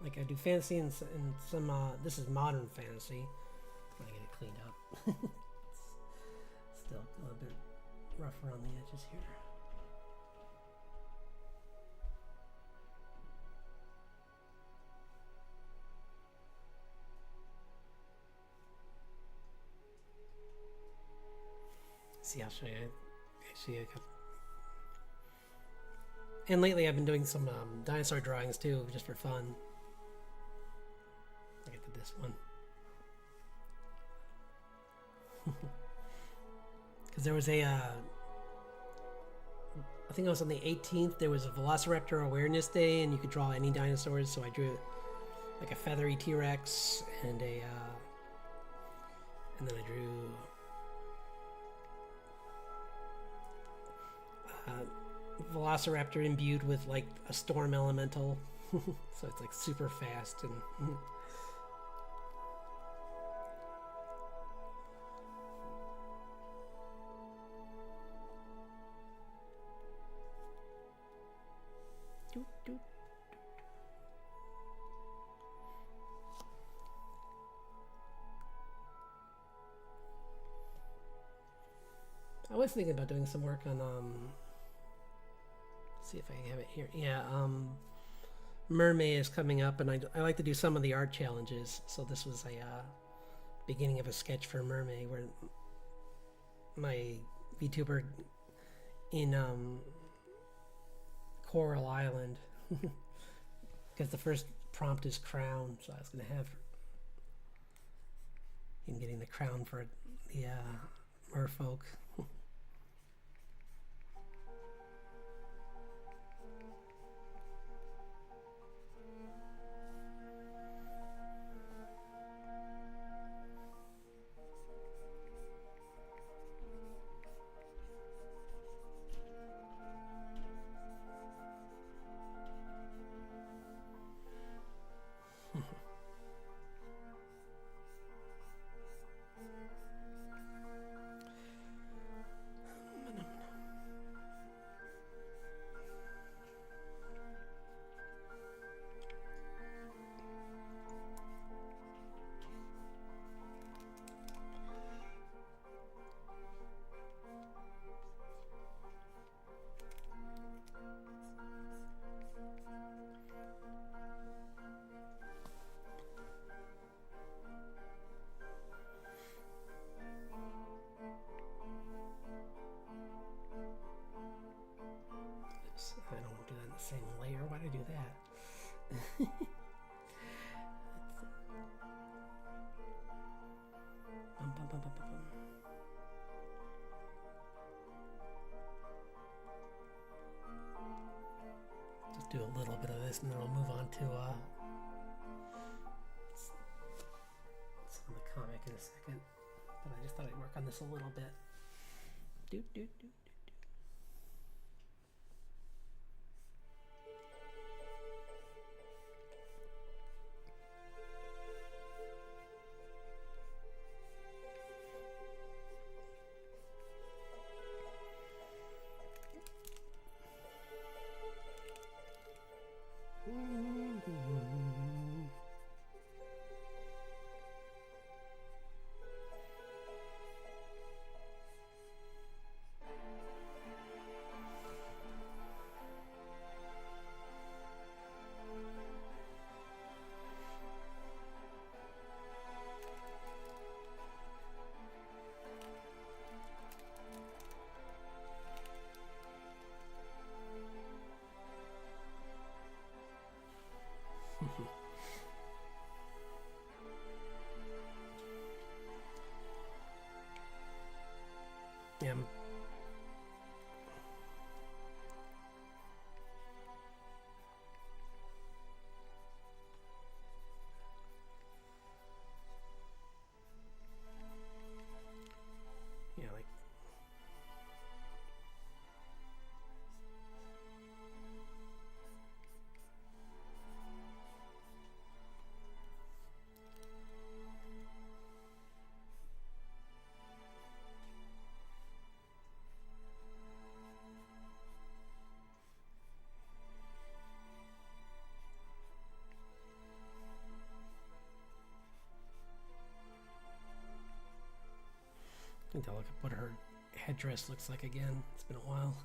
A: Like I do fantasy and some. This is modern fantasy. I get it cleaned up. It's still a little bit rough around the edges here. See, I'll show you. Actually, and lately I've been doing some dinosaur drawings too, just for fun. I did this one. Because there was I think it was on the 18th, there was a Velociraptor Awareness Day, and you could draw any dinosaurs, so I drew like a feathery T-Rex, and then I drew Velociraptor imbued with like a storm elemental. So it's like super fast and I was thinking about doing some work on see if I have it here. Yeah, Mermaid is coming up, and I like to do some of the art challenges. So this was a beginning of a sketch for Mermaid, where my VTuber in Coral Island, because the first prompt is crown, so I was going to have him getting the crown for the merfolk. I don't want to do that in the same layer. Why did I do that? Just do a little bit of this, and then I'll move on to some of the comic in a second. But I just thought I'd work on this a little bit. Do. him. Yeah, like. I think I'll look at what her headdress looks like again. It's been a while.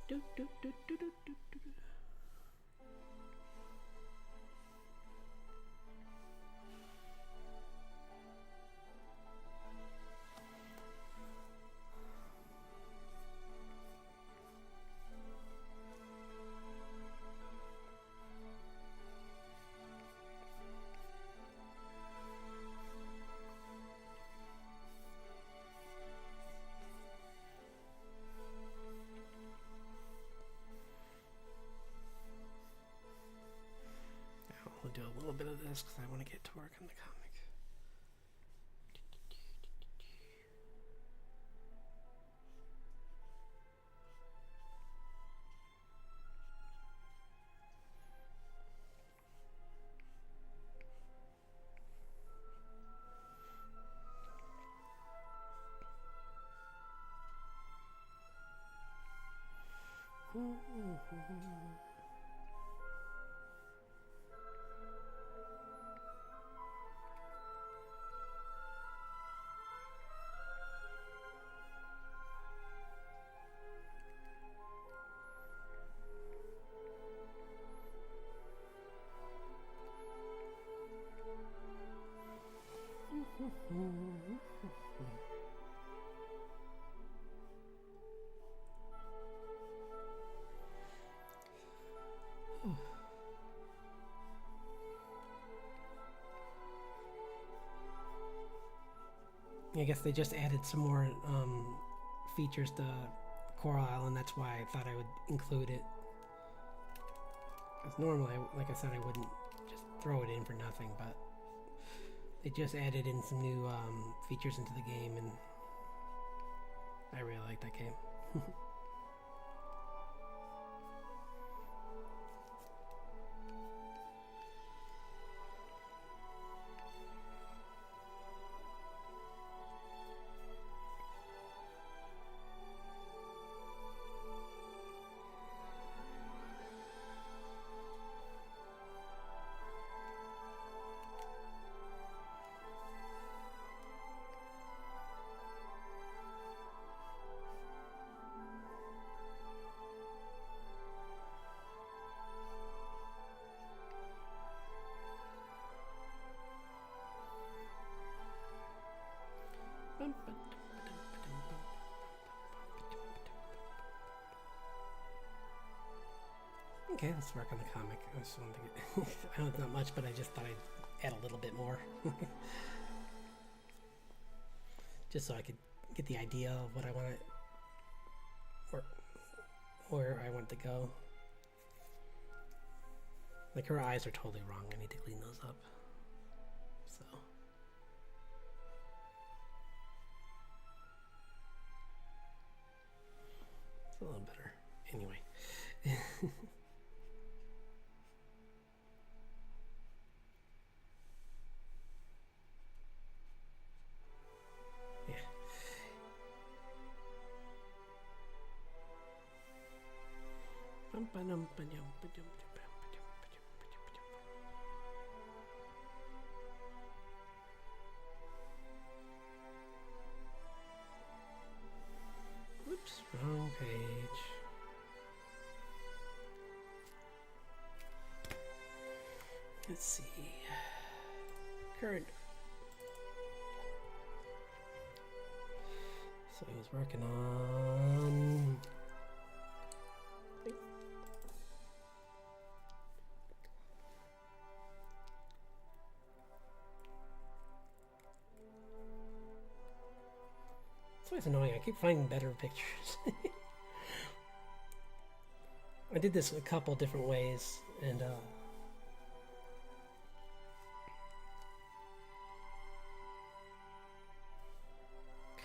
A: do, do, do, do, do, do, do. We'll do a little bit of this because I want to get to work on the comic. I guess they just added some more features to Coral Island. That's why I thought I would include it. Because normally, like I said, I wouldn't just throw it in for nothing, but they just added in some new features into the game, and I really like that game. Okay, let's work on the comic. I just wanted to get I know it's not much, but I just thought I'd add a little bit more. Just so I could get the idea of what I want it, or where I want it to go. Like, her eyes are totally wrong. I need to clean those up. So. It's a little better. Anyway. Oops, wrong page. Let's see. Current. So he was working on. It's always annoying. I keep finding better pictures. I did this a couple different ways, and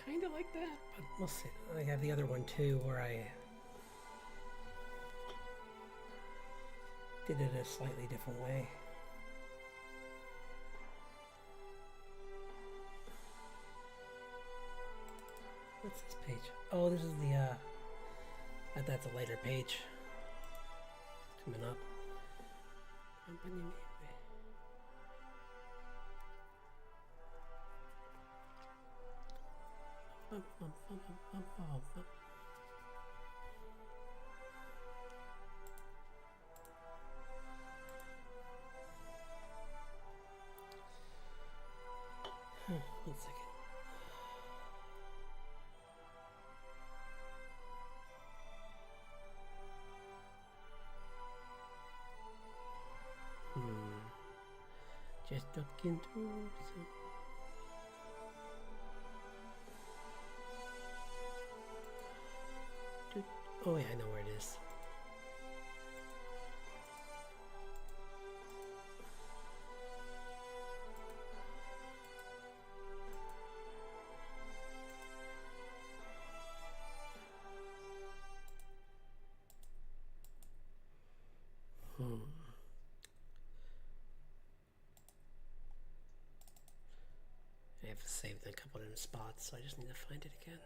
A: kind of like that, but we'll see. I have the other one too, where I did it a slightly different way. What's this page? Oh, this is the, that's a later page. Coming up. One second. Just looking through some. Oh yeah, I know where it is. I have saved a couple different spots, so I just need to find it again.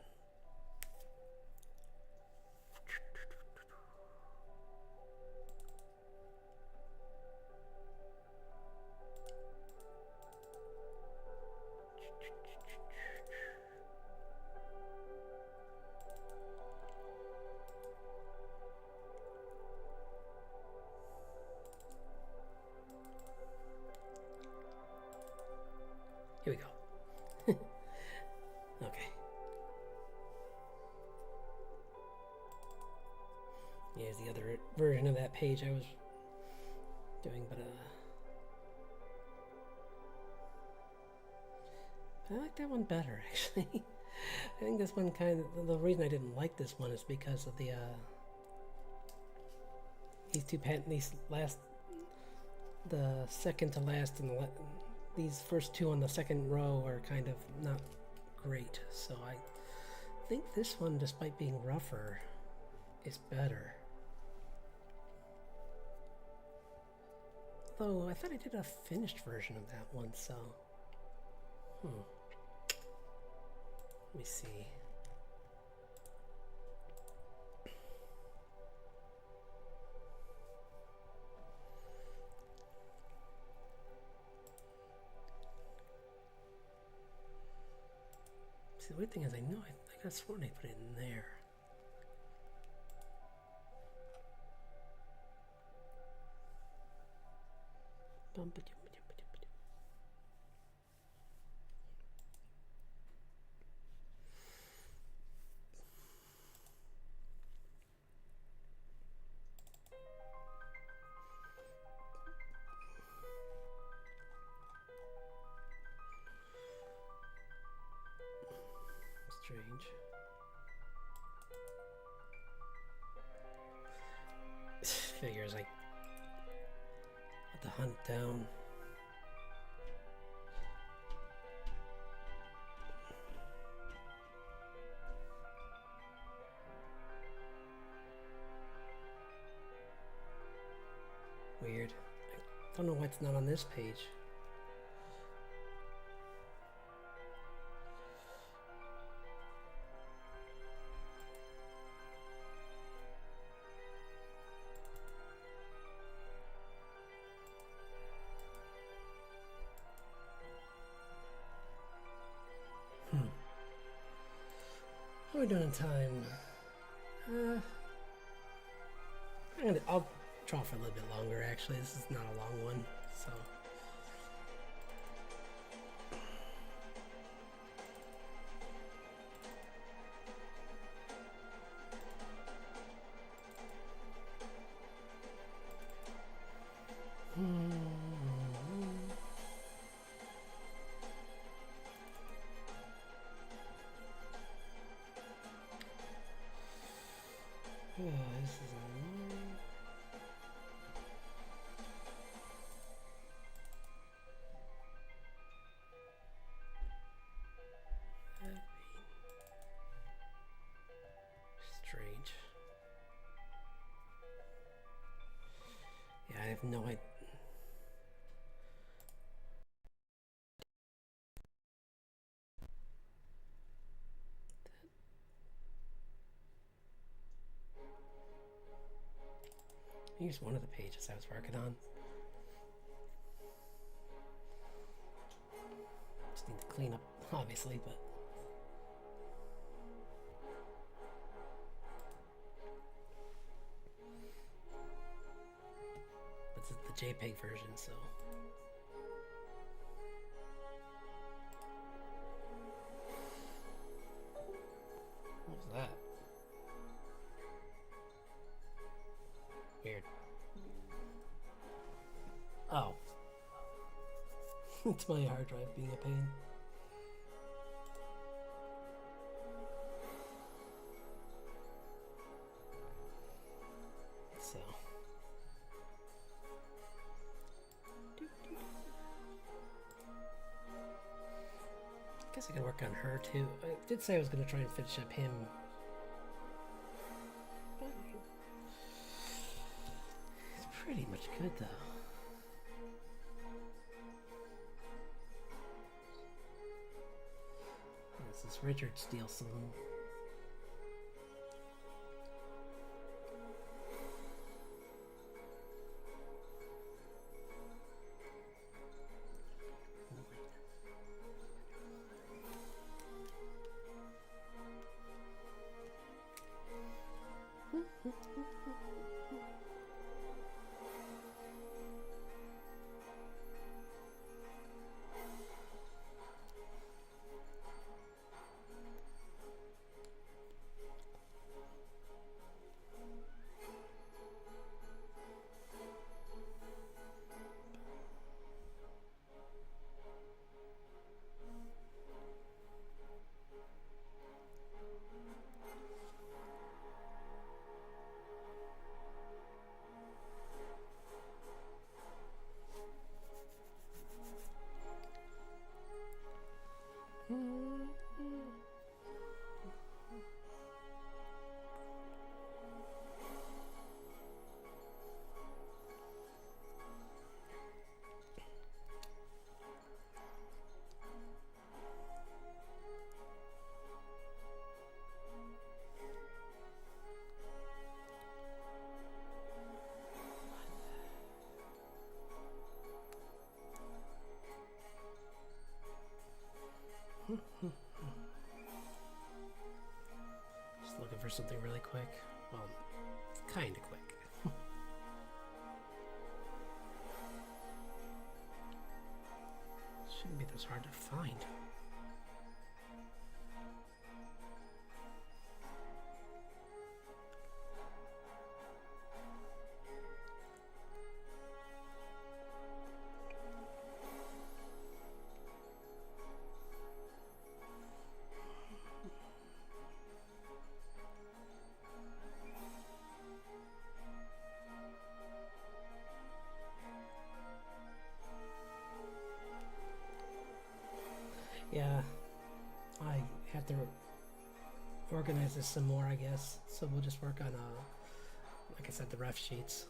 A: Here we go. Okay. Here's the other version of that page I was doing, but I like that one better, actually. I think this one the reason I didn't like this one is because of the, the second to last and these first two on the second row are kind of not great, so I think this one, despite being rougher, is better. Though I thought I did a finished version of that one, so let me see. The weird thing is, I know I got sworn I put it in there. Strange. Figures I put the hunt down. Weird. I don't know why it's not on this page. How are we doing in time? I'll draw for a little bit longer, actually. This is not a long one. So. Oh, this is annoying. Strange. Yeah, I have no idea. Here's one of the pages I was working on. Just need to clean up, obviously, but. This is the JPEG version, so. What was that? Weird. Oh. It's my hard drive being a pain. So. I guess I can work on her too. I did say I was going to try and finish up him. It's pretty much good though. This is Richard Steele Saloon. Just looking for something really quick. Well, kind of quick. Shouldn't be this hard to find. Yeah, I have to organize this some more, I guess. So we'll just work on, like I said, the ref sheets.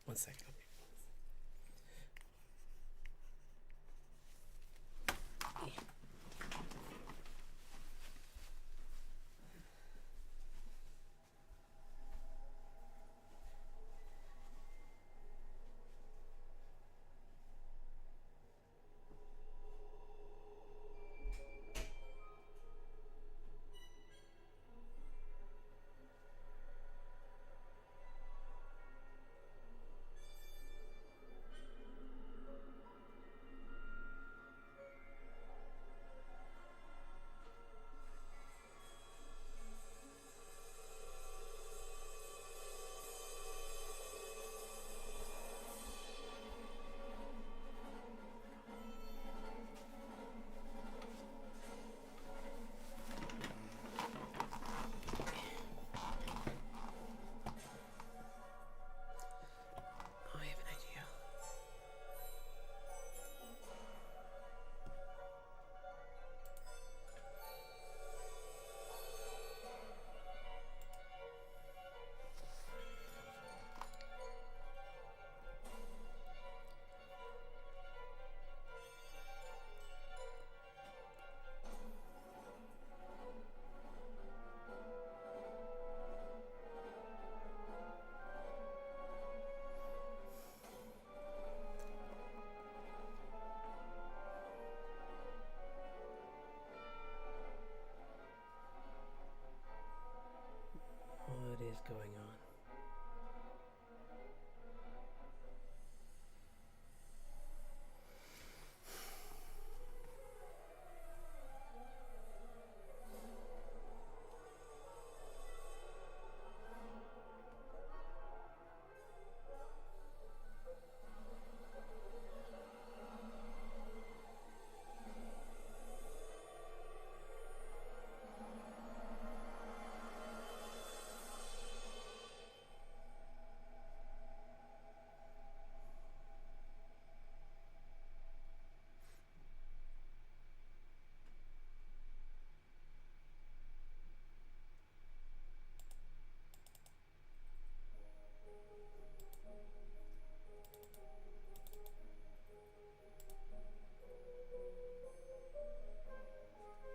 A: One second. going on.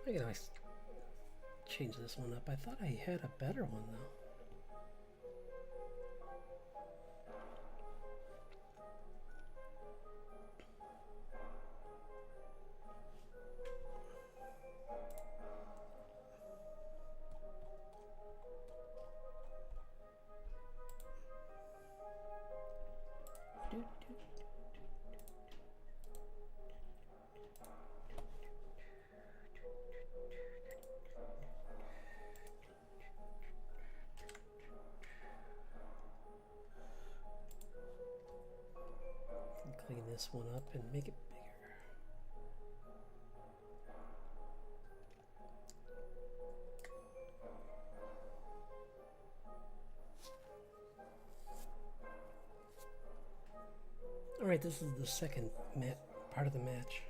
A: I can always change this one up. I thought I had a better one though. Clean this one up and make it bigger. All right, this is the second part of the match.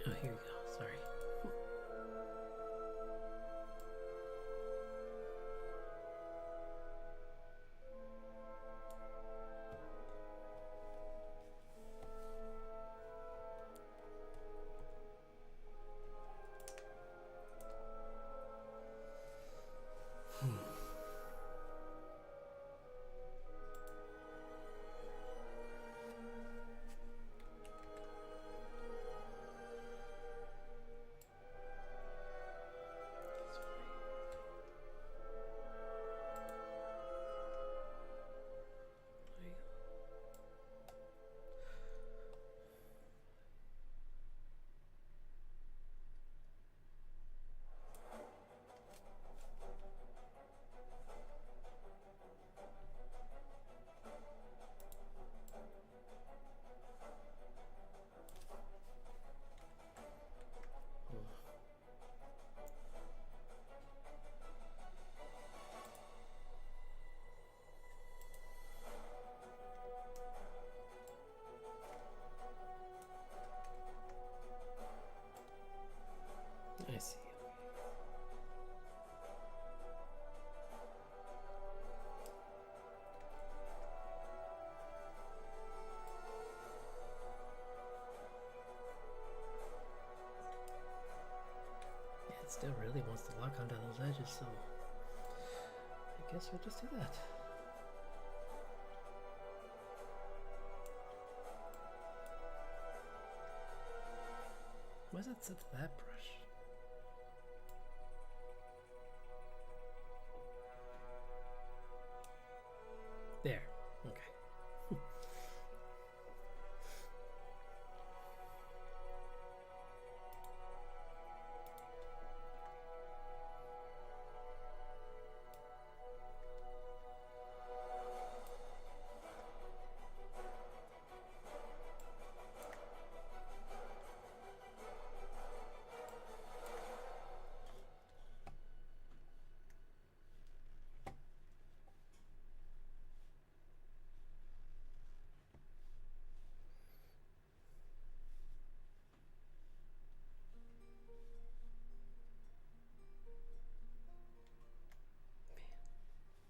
A: Oh, here we go. Sorry. I see. Yeah, it still really wants to lock onto those edges, so I guess we'll just do that. is that set to that brush? There. Okay.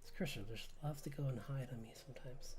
A: This Christian just loves to go and hide on me sometimes.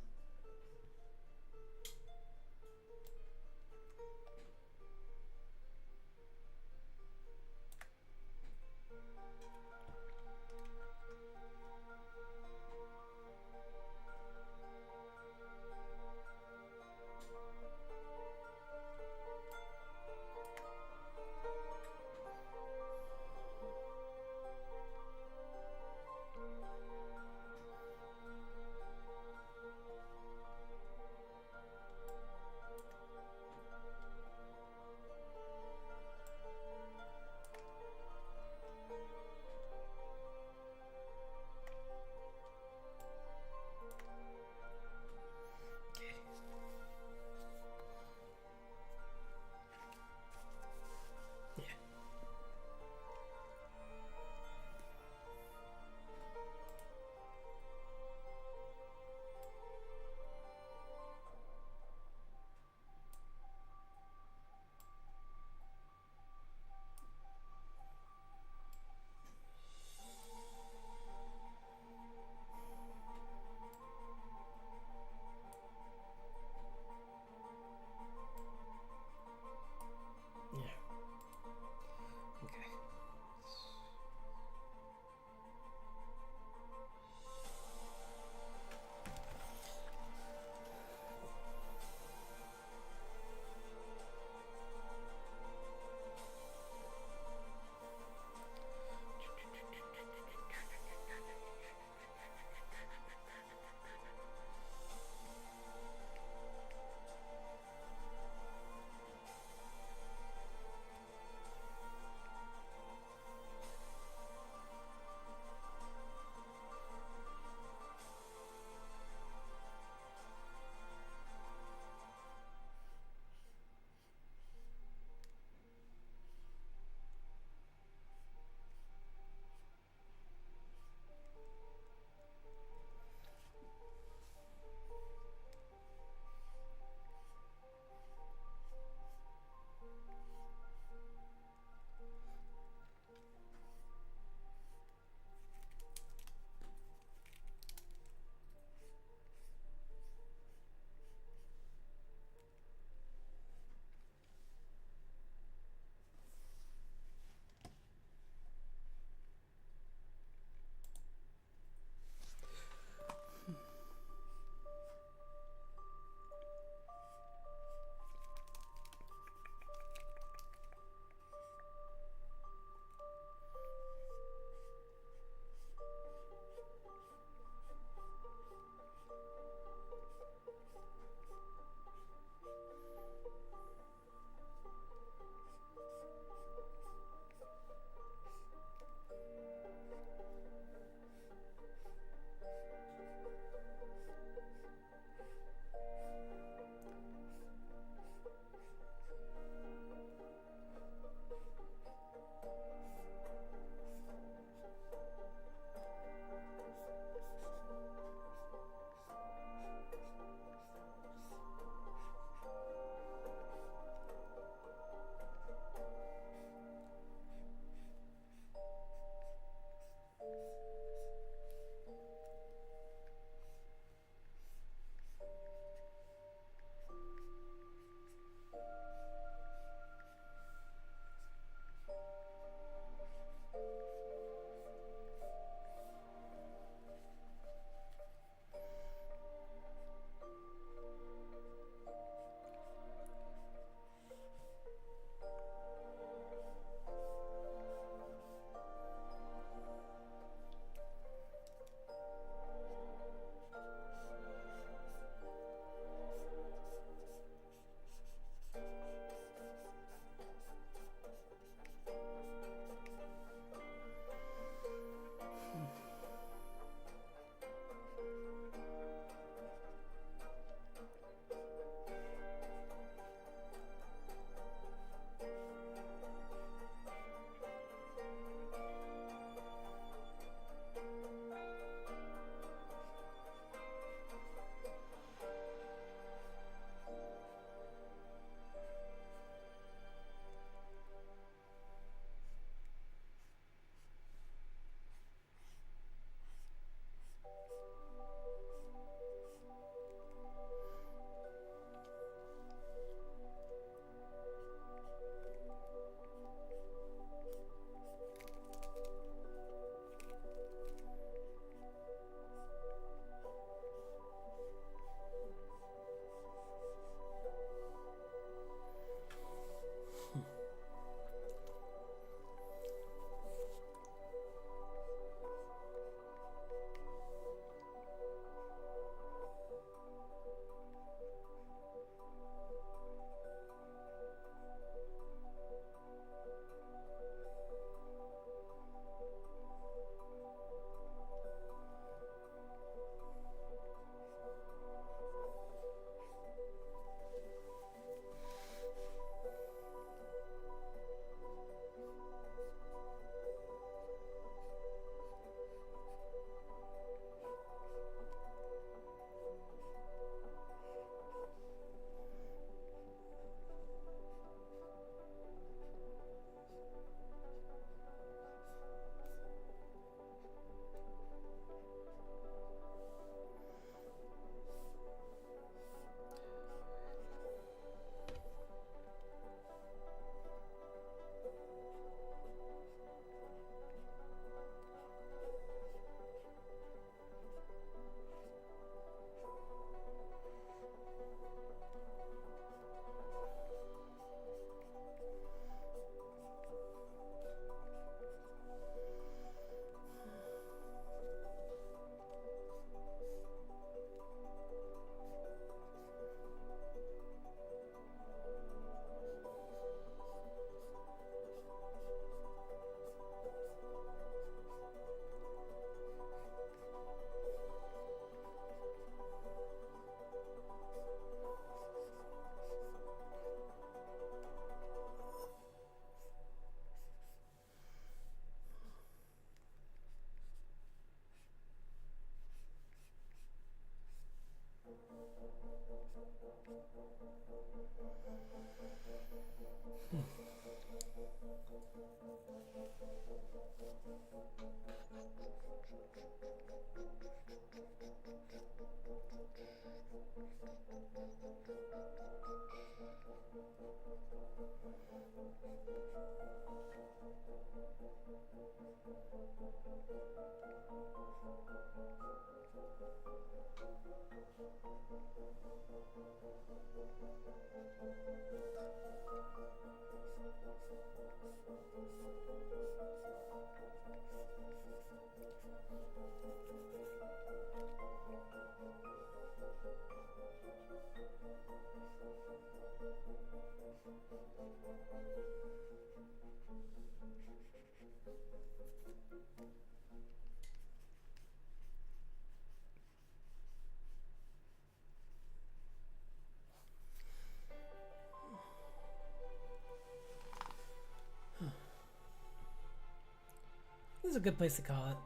A: This is a good place to call it.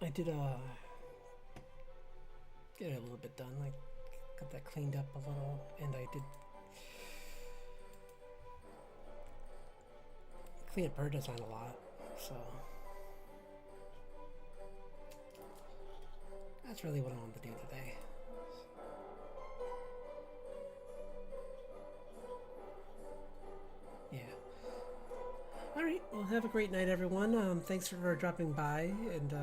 A: I did get it a little bit done. I got that cleaned up a little, and I did clean up her design a lot. So that's really what I wanted to do today. Yeah. All right. Well, have a great night, everyone. Thanks for dropping by, and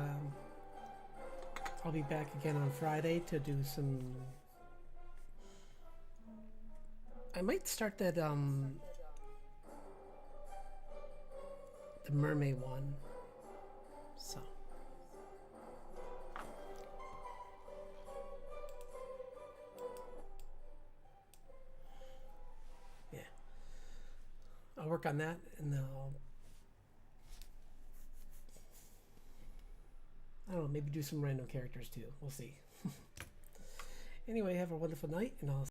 A: I'll be back again on Friday to do some. I might start that the mermaid one. So. Yeah. I'll work on that, and I don't know, maybe do some random characters too. We'll see. Anyway, have a wonderful night, and I'll